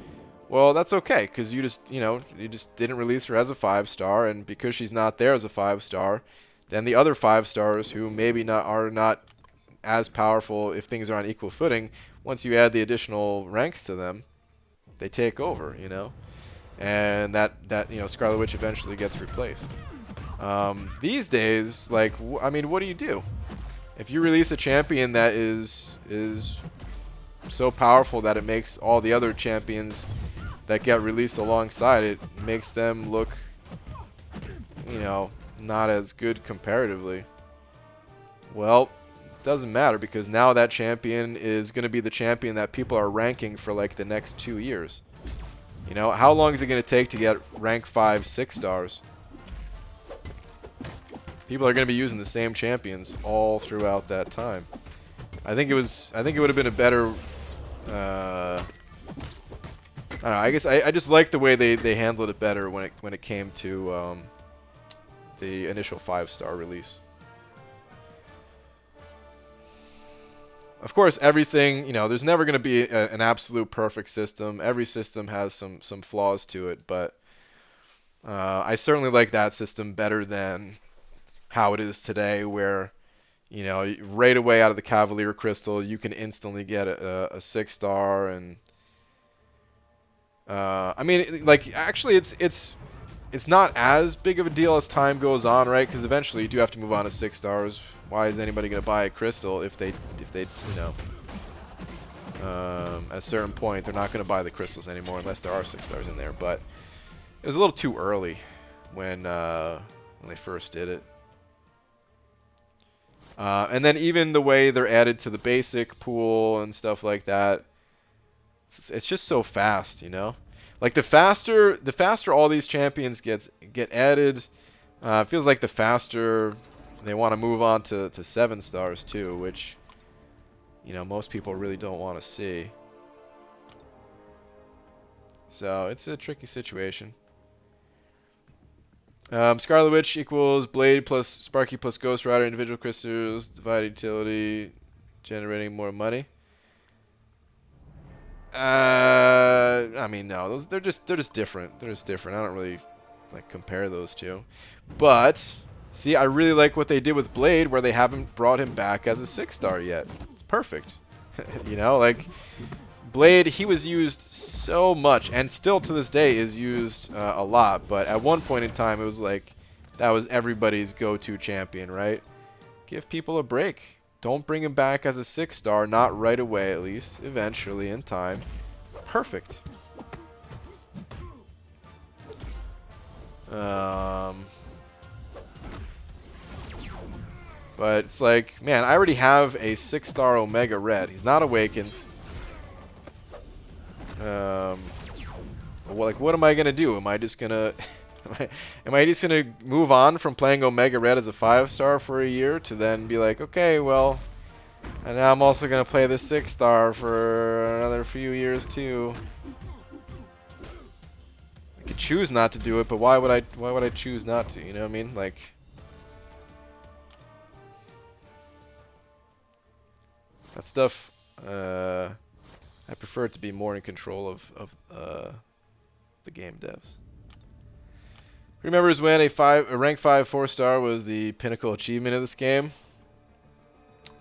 Well, that's okay, because you just didn't release her as a 5-star, and because she's not there as a 5-star, then the other 5-stars who maybe are not as powerful if things are on equal footing, once you add the additional ranks to them, they take over, you know? And that Scarlet Witch eventually gets replaced. These days, like, I mean, what do you do? If you release a champion that is so powerful that it makes all the other champions that get released alongside it, makes them look, not as good comparatively, well, it doesn't matter, because now that champion is going to be the champion that people are ranking for like the next 2 years. You know, how long is it going to take to get rank 5 6-stars? People are going to be using the same champions all throughout that time. I think it would have been a better. I don't know. I guess I just like the way they handled it better when it came to the initial 5-star release. Of course, everything, there's never going to be an absolute perfect system. Every system has some flaws to it, but I certainly like that system better than how it is today, where right away out of the Cavalier Crystal you can instantly get a 6-star, and I mean, like, actually it's not as big of a deal as time goes on, right? Because eventually you do have to move on to 6-stars. Why is anybody going to buy a crystal if they at a certain point they're not going to buy the crystals anymore unless there are 6-stars in there? But It was a little too early when they first did it. And then even the way they're added to the basic pool and stuff like that, it's just so fast, you know. Like the faster all these champions get added, it feels like the faster they want to move on to 7 stars too, which, you know, most people really don't want to see. So it's a tricky situation. Scarlet Witch equals Blade plus Sparky plus Ghost Rider, individual crystals, divided utility, generating more money. I mean, no, they're just different. They're just different. I don't really like compare those two. But see, I really like what they did with Blade, where they haven't brought him back as a 6-star yet. It's perfect. You know, like Blade, he was used so much, and still to this day is used a lot. But at one point in time, it was like that was everybody's go-to champion, right? Give people a break. Don't bring him back as a 6-star, not right away at least. Eventually, in time. Perfect. But it's like, man, I already have a 6-star Omega Red. He's not awakened. Well, like, what am I gonna do? Am I just gonna am I just gonna move on from playing Omega Red as a 5-star for a year to then be like, okay, well, and now I'm also gonna play the 6-star for another few years too. I could choose not to do it, but why would I choose not to? You know what I mean? Like, that stuff. I prefer it to be more in control of the game devs. Remembers when a rank 5 4-star was the pinnacle achievement of this game?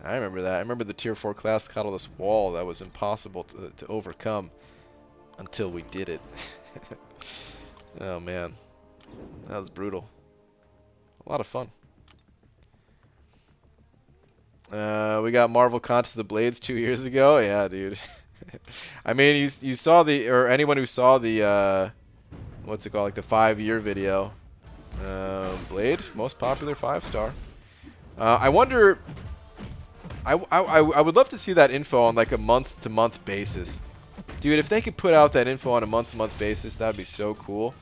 I remember that. I remember the tier 4 class caught all this wall that was impossible to overcome until we did it. Oh man, that was brutal. A lot of fun. We got Marvel Contest of Blades 2 years ago. Yeah, dude. I mean, you saw the, or anyone who saw the what's it called, like the 5-year video. Blade, most popular 5-star. I wonder. I would love to see that info on like a month-to-month basis, dude. If they could put out that info on a month-to-month basis, that'd be so cool.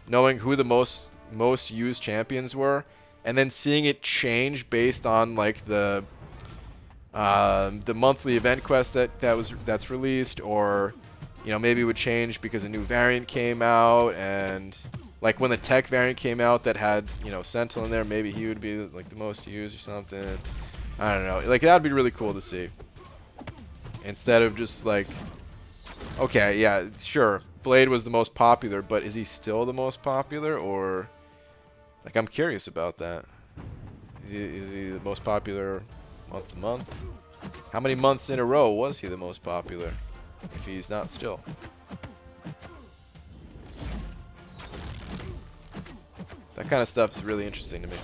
Knowing who the most used champions were, and then seeing it change based on like the monthly event quest that's released, or you know, maybe it would change because a new variant came out, and like when the tech variant came out that had, you know, Sentinel in there, maybe he would be like the most used or something. I don't know. Like, that'd be really cool to see. Instead of just like, okay, yeah, sure, Blade was the most popular, but is he still the most popular? Or like, I'm curious about that. Is he the most popular month to month? How many months in a row was he the most popular if he's not still? That kind of stuff is really interesting to me.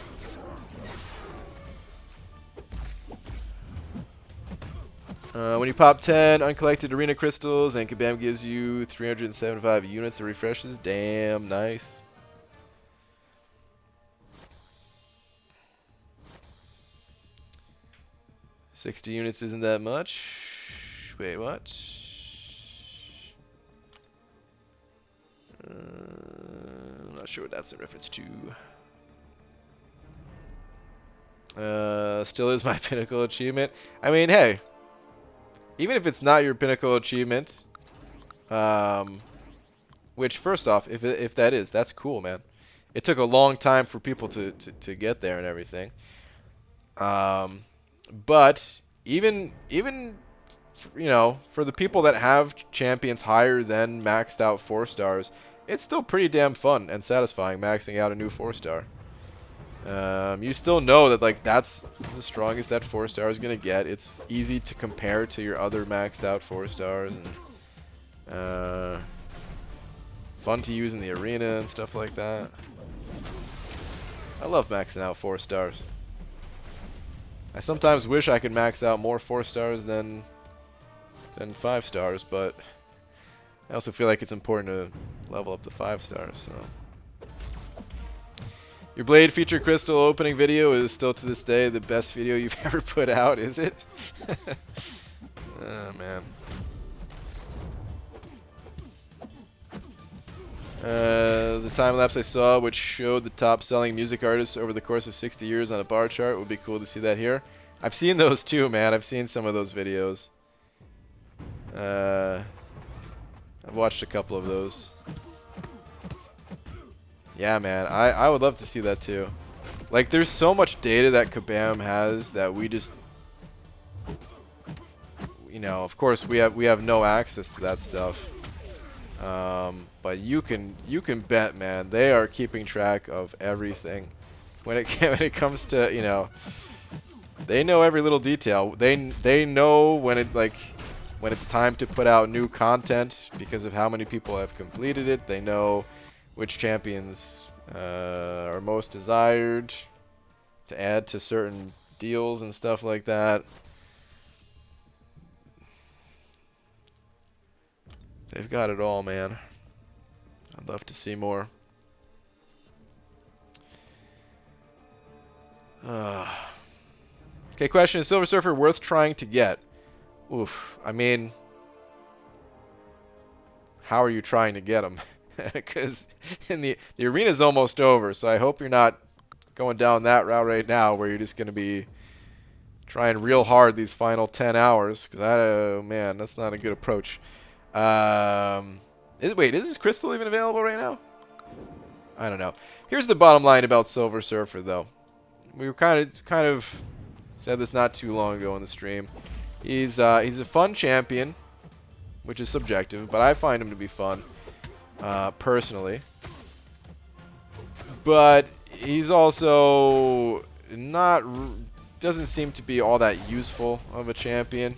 When you pop 10 uncollected arena crystals, and Kabam gives you 375 units of refreshes. Damn, nice. $60 units isn't that much. Wait, what? I'm not sure what that's a reference to. Still is my pinnacle achievement. I mean, hey. Even if it's not your pinnacle achievement, which, first off, if that is, that's cool, man. It took a long time for people to get there and everything. But even you know, for the people that have champions higher than maxed out 4-stars, it's still pretty damn fun and satisfying maxing out a new 4-star. You still know that like that's the strongest that 4-star is gonna get. It's easy to compare to your other maxed out 4-stars, and fun to use in the arena and stuff like that. I love maxing out 4-stars. I sometimes wish I could max out more 4-stars than 5-stars, but I also feel like it's important to level up the 5-stars. So Your Blade Feature Crystal opening video is still to this day the best video you've ever put out, is it? Oh, man. The time lapse I saw, which showed the top selling music artists over the course of 60 years on a bar chart, would be cool to see that here. I've seen those too, man. I've seen some of those videos. I've watched a couple of those. Yeah, man. I would love to see that too. Like, there's so much data that Kabam has that we just, you know, of course we have no access to that stuff. But you can bet, man, they are keeping track of everything. When it comes to, you know, they know every little detail. They know when it's time to put out new content because of how many people have completed it. They know which champions are most desired to add to certain deals and stuff like that. They've got it all, man. I'd love to see more. Okay, question. Is Silver Surfer worth trying to get? Oof. I mean, how are you trying to get him? Because the arena's almost over, so I hope you're not going down that route right now where you're just going to be trying real hard these final 10 hours. Because, oh, man, that's not a good approach. Wait, is this crystal even available right now? I don't know. Here's the bottom line about Silver Surfer, though. We were kind of said this not too long ago in the stream. He's a fun champion, which is subjective, but I find him to be fun, personally. But he's also doesn't seem to be all that useful of a champion.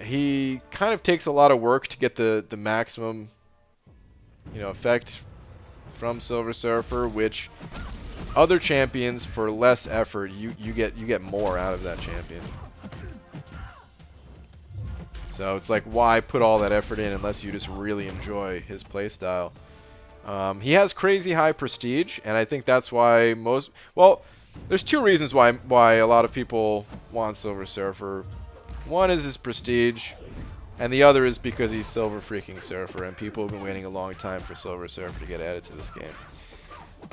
He kind of takes a lot of work to get the maximum, you know, effect from Silver Surfer, which other champions for less effort you get more out of that champion. So it's like, why put all that effort in unless you just really enjoy his playstyle? He has crazy high prestige, and I think that's why there's two reasons why a lot of people want Silver Surfer. One is his prestige, and the other is because he's Silver freaking Surfer, and people have been waiting a long time for Silver Surfer to get added to this game.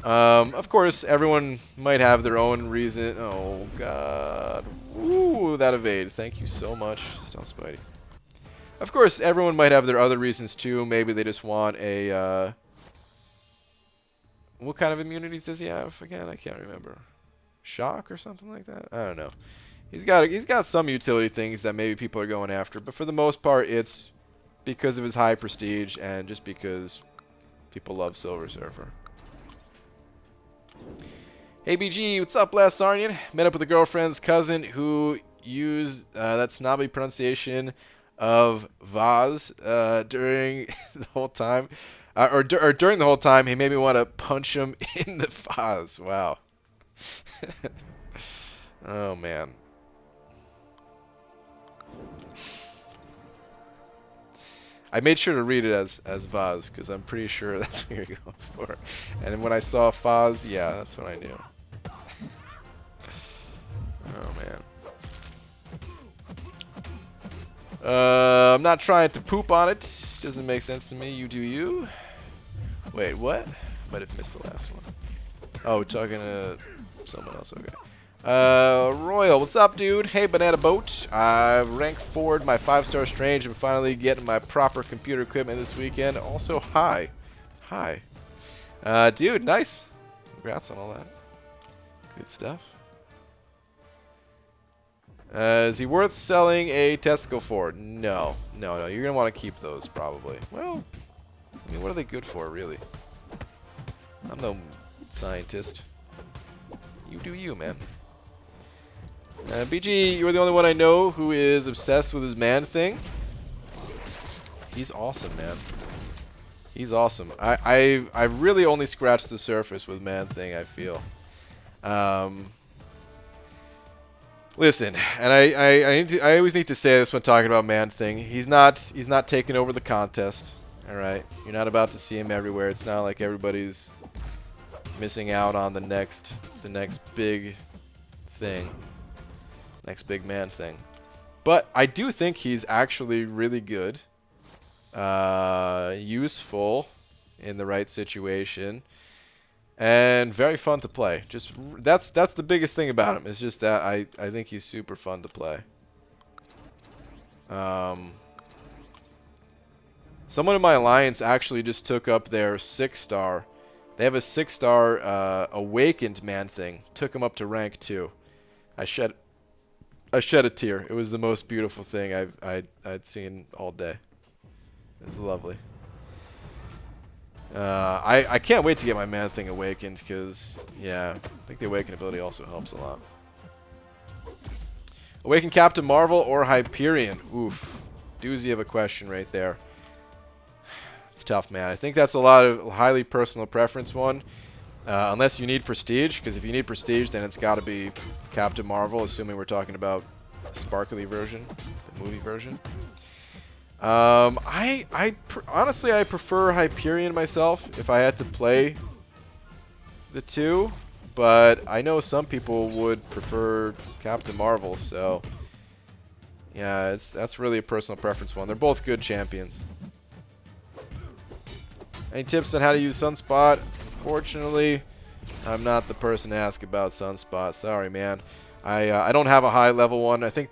Of course, everyone might have their own reason. Oh, God. Ooh, that evade. Thank you so much, Stealth Spidey. Of course, everyone might have their other reasons, too. Maybe they just want a, what kind of immunities does he have? Again, I can't remember. Shock or something like that? I don't know. He's got some utility things that maybe people are going after, but for the most part, it's because of his high prestige and just because people love Silver Surfer. Hey BG, what's up, Last Sarnian? Met up with a girlfriend's cousin who used that snobby pronunciation of Vaz during the whole time, or during the whole time. He made me want to punch him in the Vaz. Wow. Oh man. I made sure to read it as Vaz because I'm pretty sure that's what you're going for. And when I saw Faz, yeah, that's what I knew. Oh man. I'm not trying to poop on it. Doesn't make sense to me. You do you. Wait, what? Might have missed the last one. Oh, talking to someone else. Okay. Royal, what's up, dude? Hey, Banana Boat. I've ranked forward my 5-star Strange and finally getting my proper computer equipment this weekend. Also, hi. Hi. Dude, nice. Congrats on all that. Good stuff. Is he worth selling a testicle for? No. No, no. You're going to want to keep those, probably. Well, I mean, what are they good for, really? I'm no scientist. You do you, man. BG, you're the only one I know who is obsessed with his man thing. He's awesome, man. He's awesome. I've really only scratched the surface with man thing, I feel. Listen, and I always need to say this when talking about man thing. He's not taking over the contest. All right, you're not about to see him everywhere. It's not like everybody's missing out on the next big thing, next big man thing. But I do think he's actually really good, useful in the right situation, and very fun to play. Just that's the biggest thing about him. It's just that I think he's super fun to play. Someone in my alliance actually just took up their 6-star. They have a 6-star awakened man thing. Took him up to rank 2. I shed a tear. It was the most beautiful thing I'd seen all day. It was lovely. I can't wait to get my man thing awakened because, yeah, I think the awaken ability also helps a lot. Awaken Captain Marvel or Hyperion? Oof. Doozy of a question right there. It's tough, man. I think that's a lot of highly personal preference one. Unless you need prestige, because if you need prestige, then it's got to be Captain Marvel, assuming we're talking about the sparkly version, the movie version. Honestly, I prefer Hyperion myself if I had to play the two, but I know some people would prefer Captain Marvel, so yeah, that's really a personal preference one. They're both good champions. Any tips on how to use Sunspot? Unfortunately, I'm not the person to ask about Sunspot. Sorry, man. I don't have a high level one. I think.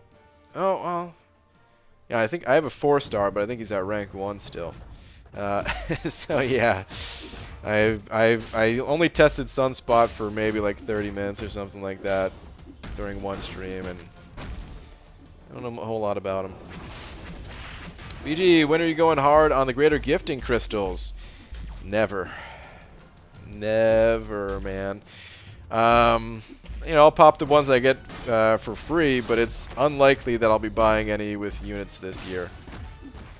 Oh well. Yeah, I think I have a 4-star, but I think he's at rank 1 still. So yeah, I only tested Sunspot for maybe like 30 minutes or something like that during one stream, and I don't know a whole lot about him. BG, when are you going hard on the greater gifting crystals? Never. Never, man. You know, I'll pop the ones I get for free, but it's unlikely that I'll be buying any with units this year.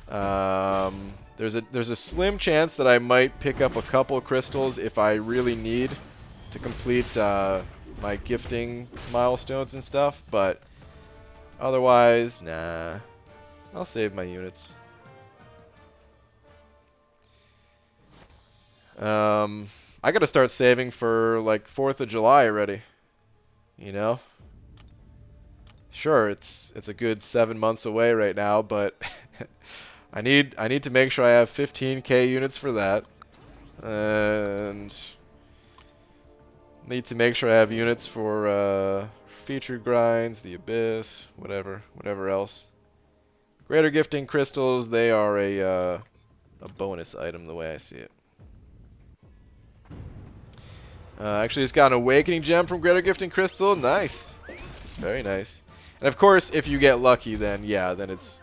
There's a slim chance that I might pick up a couple crystals if I really need to complete my gifting milestones and stuff, but otherwise, nah. I'll save my units. I gotta start saving for like 4th of July already. You know? Sure, it's a good 7 months away right now, but I need to make sure I have 15k units for that. And need to make sure I have units for featured grinds, the Abyss, whatever else. Greater gifting crystals, they are a bonus item the way I see it. Actually, it's got an awakening gem from Greater Gifting Crystal. Nice. Very nice. And of course, if you get lucky, then yeah, then it's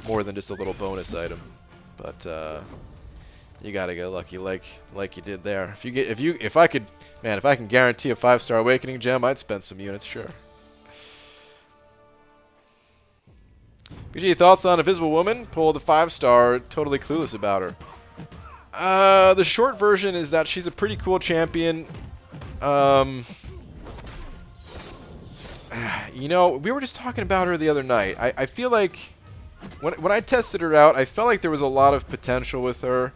more than just a little bonus item. But you gotta get lucky, like you did there. If I can guarantee a 5-star awakening gem, I'd spend some units, sure. BG, thoughts on Invisible Woman? Pulled a 5-star, totally clueless about her. The short version is that she's a pretty cool champion. You know, we were just talking about her the other night. I feel like when I tested her out, I felt like there was a lot of potential with her.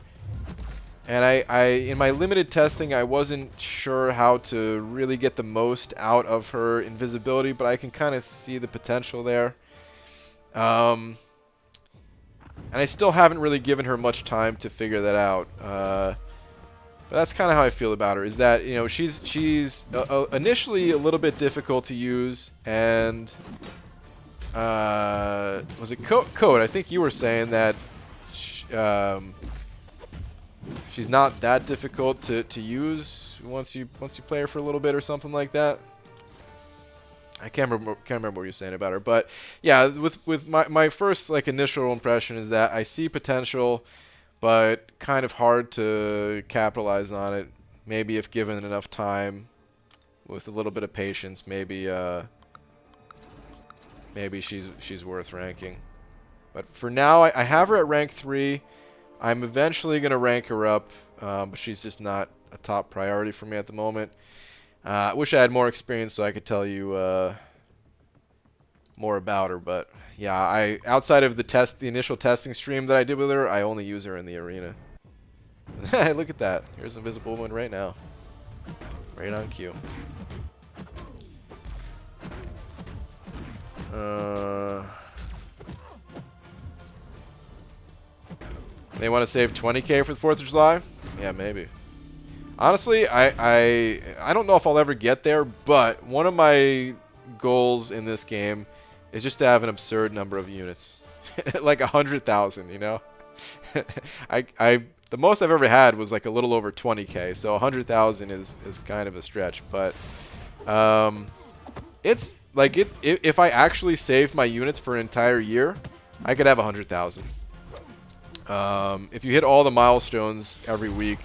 And I in my limited testing, I wasn't sure how to really get the most out of her invisibility, but I can kind of see the potential there. And I still haven't really given her much time to figure that out. But that's kind of how I feel about her. Is that, you know, she's initially a little bit difficult to use, and was it Code? I think you were saying that she's not that difficult to use once you play her for a little bit or something like that. I can't remember what you're saying about her, but yeah, with my first like initial impression is that I see potential, but kind of hard to capitalize on it. Maybe if given enough time, with a little bit of patience, maybe she's worth ranking. But for now, I have her at rank 3. I'm eventually gonna rank her up, but she's just not a top priority for me at the moment. I wish I had more experience so I could tell you more about her, but yeah, outside of the initial testing stream that I did with her, I only use her in the arena. Look at that. Here's Invisible Woman right now. Right on cue. They want to save 20K for the 4th of July? Yeah, maybe. Honestly, I don't know if I'll ever get there, but one of my goals in this game is just to have an absurd number of units. Like 100,000, you know? The most I've ever had was like a little over 20K, so 100,000 is kind of a stretch, but it's like if I actually saved my units for an entire year, I could have 100,000. If you hit all the milestones every week,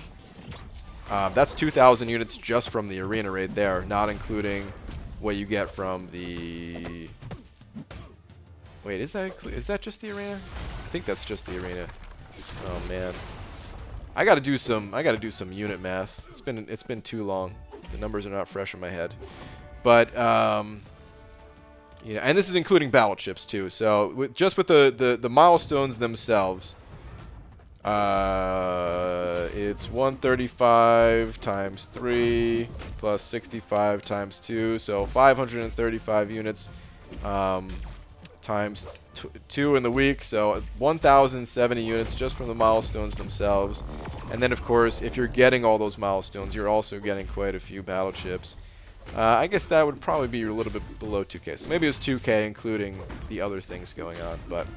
that's 2,000 units just from the arena right there, not including what you get from the... Wait, is that just the arena? I think that's just the arena. Oh man, I gotta do some unit math. It's been too long. The numbers are not fresh in my head. But yeah, and this is including battle chips too. So just with the milestones themselves, it's 135 times 3 plus 65 times 2, so 535 units times 2 in the week, so 1,070 units just from the milestones themselves. And then, of course, if you're getting all those milestones, you're also getting quite a few battle chips. I guess that would probably be a little bit below 2K, so maybe it was 2K including the other things going on. But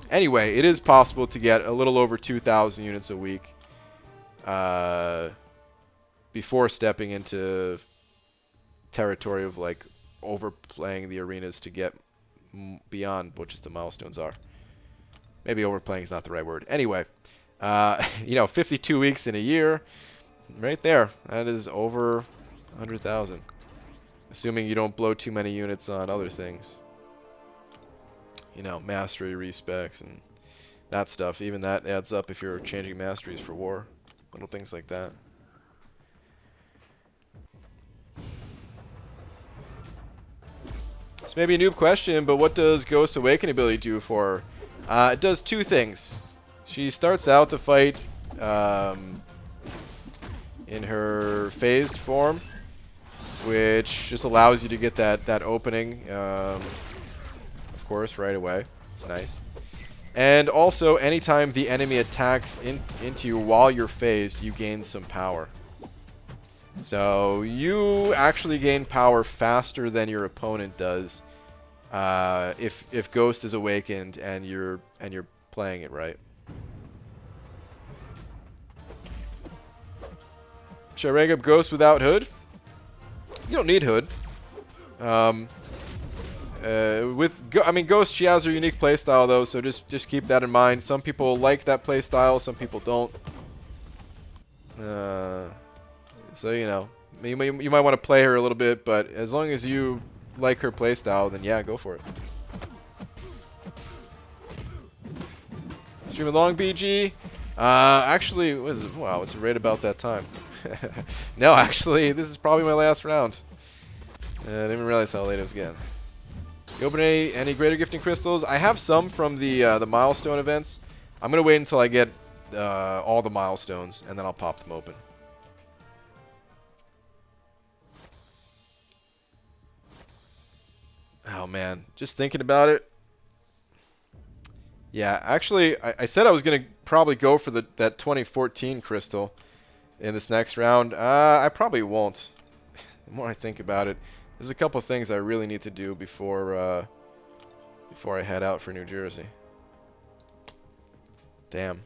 anyway, it is possible to get a little over 2,000 units a week before stepping into territory of like overplaying the arenas to get beyond what just the milestones are. Maybe overplaying is not the right word. Anyway, you know, 52 weeks in a year, right there. That is over 100,000. Assuming you don't blow too many units on other things. You know, mastery respecs and that stuff. Even that adds up if you're changing masteries for war. Little things like that. This may be a noob question, but what does Ghost's Awaken ability do for her? It does two things. She starts out the fight in her phased form, which just allows you to get that opening, of course, right away. It's nice. And also, anytime the enemy attacks into you while you're phased, you gain some power. So you actually gain power faster than your opponent does if Ghost is awakened and you're playing it right. Should I rank up Ghost without Hood? You don't need Hood. I mean, Ghost, she has her unique playstyle though, so just keep that in mind. Some people like that playstyle, some people don't. So, you know, you might want to play her a little bit, but as long as you like her playstyle, then yeah, go for it. Streaming long, BG? Actually, wow, it's right about that time. No, actually, this is probably my last round. I didn't even realize how late it was getting. You open any greater gifting crystals? I have some from the milestone events. I'm going to wait until I get all the milestones, and then I'll pop them open. Oh man, just thinking about it. Yeah, actually, I said I was gonna probably go for that 2014 crystal in this next round. I probably won't. The more I think about it, there's a couple things I really need to do before I head out for New Jersey. Damn.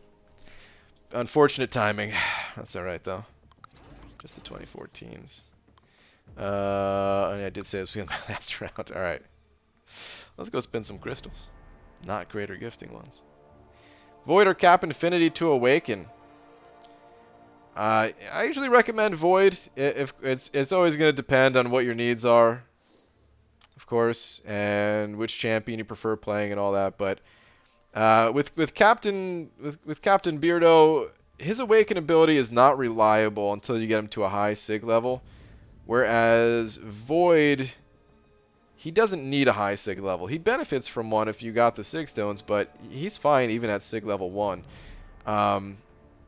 Unfortunate timing. That's all right though. Just the 2014s. And I did say this was going to be my last round. Alright. Let's go spin some crystals. Not greater gifting ones. Void or Cap Infinity to awaken. I usually recommend Void. If it's always going to depend on what your needs are, of course, and which champion you prefer playing and all that. But with Captain Beardo, his awaken ability is not reliable until you get him to a high Sig level. Whereas Void, he doesn't need a high Sig level. He benefits from one if you got the Sig Stones, but he's fine even at Sig level 1.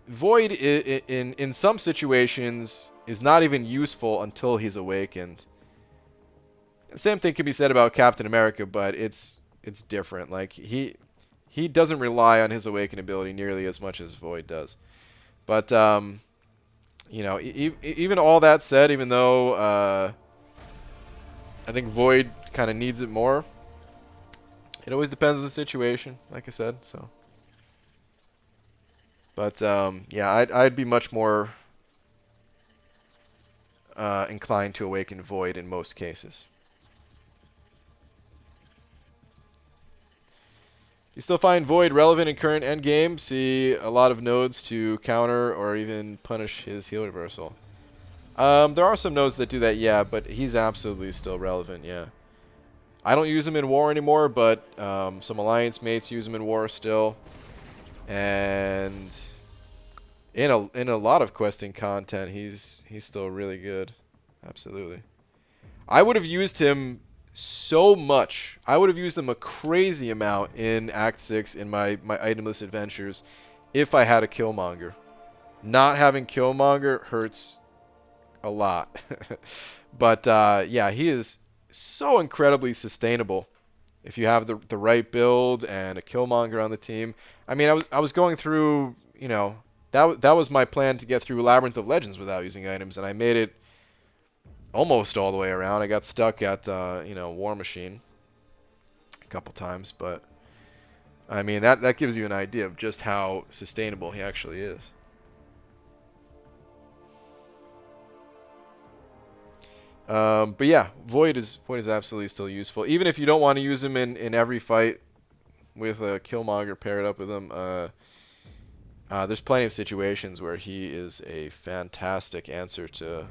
Void in some situations is not even useful until he's awakened. Same thing can be said about Captain America, but it's different. Like he doesn't rely on his awaken ability nearly as much as Void does. But you know, even all that said, even though I think Void kind of needs it more, it always depends on the situation, like I said. So, but yeah, I'd be much more inclined to awaken Void in most cases. You still find Void relevant in current endgame? See a lot of nodes to counter or even punish his heal reversal. There are some nodes that do that, yeah, but he's absolutely still relevant, yeah. I don't use him in war anymore, but some alliance mates use him in war still. And in a lot of questing content, he's still really good. Absolutely. I would have used him so much. I would have used him a crazy amount in Act 6 in my itemless adventures if I had a Killmonger. Not having Killmonger hurts a lot. But yeah, he is so incredibly sustainable if you have the right build and a Killmonger on the team. I mean, I was going through, you know, that was my plan to get through Labyrinth of Legends without using items, and I made it almost all the way around. I got stuck at you know, War Machine a couple times, but I mean that gives you an idea of just how sustainable he actually is. But yeah, Void is absolutely still useful, even if you don't want to use him in every fight with a Killmonger paired up with him. There's plenty of situations where he is a fantastic answer to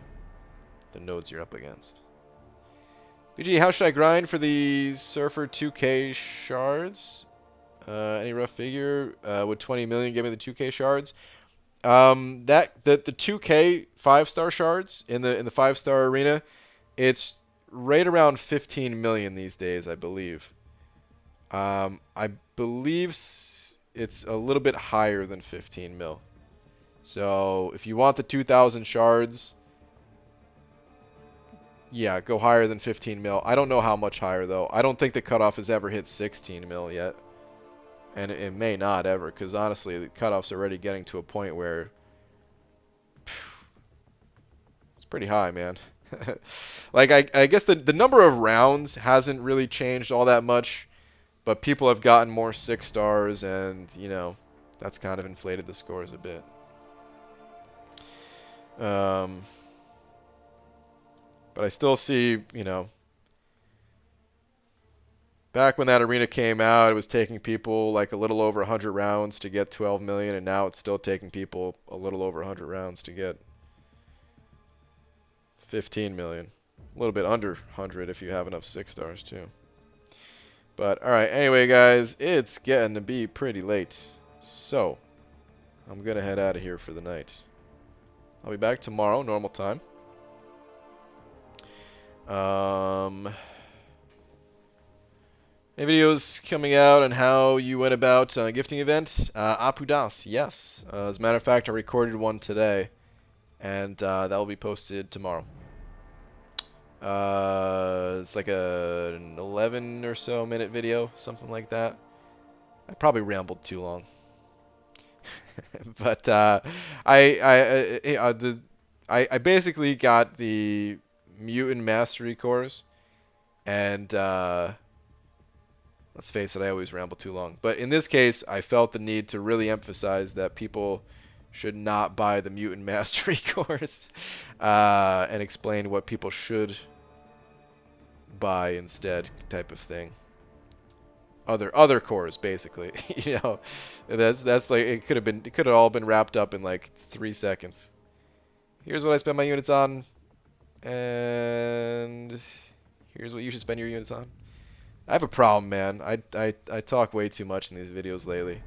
the nodes you're up against. BG, how should I grind for the Surfer 2K shards? Any rough figure? Would 20 million give me the 2K shards? The 2K 5-star shards in the 5-star arena, it's right around 15 million these days, I believe. I believe it's a little bit higher than 15 mil. So if you want the 2,000 shards, yeah, go higher than 15 mil. I don't know how much higher, though. I don't think the cutoff has ever hit 16 mil yet. And it may not ever, because honestly, the cutoff's already getting to a point where it's pretty high, man. Like, I guess the number of rounds hasn't really changed all that much, but people have gotten more 6 stars, and, you know, that's kind of inflated the scores a bit. But I still see, you know, back when that arena came out, it was taking people like a little over 100 rounds to get 12 million, and now it's still taking people a little over 100 rounds to get 15 million. A little bit under 100 if you have enough 6 stars too. But alright, anyway guys, it's getting to be pretty late. So, I'm going to head out of here for the night. I'll be back tomorrow, normal time. Any videos coming out on how you went about gifting event? Apudas, yes. As a matter of fact, I recorded one today, and that will be posted tomorrow. It's like an 11 or so minute video, something like that. I probably rambled too long. But I basically got the mutant mastery cores, and let's face it, I always ramble too long. But in this case, I felt the need to really emphasize that people should not buy the mutant mastery cores, and explain what people should buy instead, type of thing. Other cores, basically. You know, that's like it could have all been wrapped up in like 3 seconds. Here's what I spend my units on, and here's what you should spend your units on. I have a problem, man. I talk way too much in these videos lately.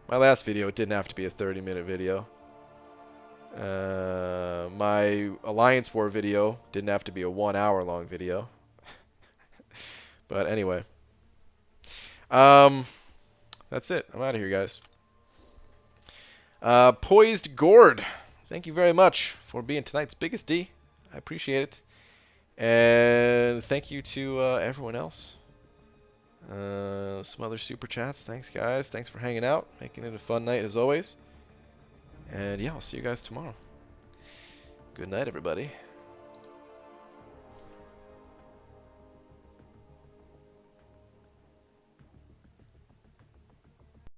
My last video, it didn't have to be a 30-minute video. My Alliance War video didn't have to be a 1-hour long video. But anyway. That's it. I'm out of here, guys. Poised Gourd, thank you very much for being tonight's biggest D. I appreciate it. And thank you to everyone else. Some other super chats. Thanks, guys. Thanks for hanging out, making it a fun night as always. And yeah, I'll see you guys tomorrow. Good night, everybody.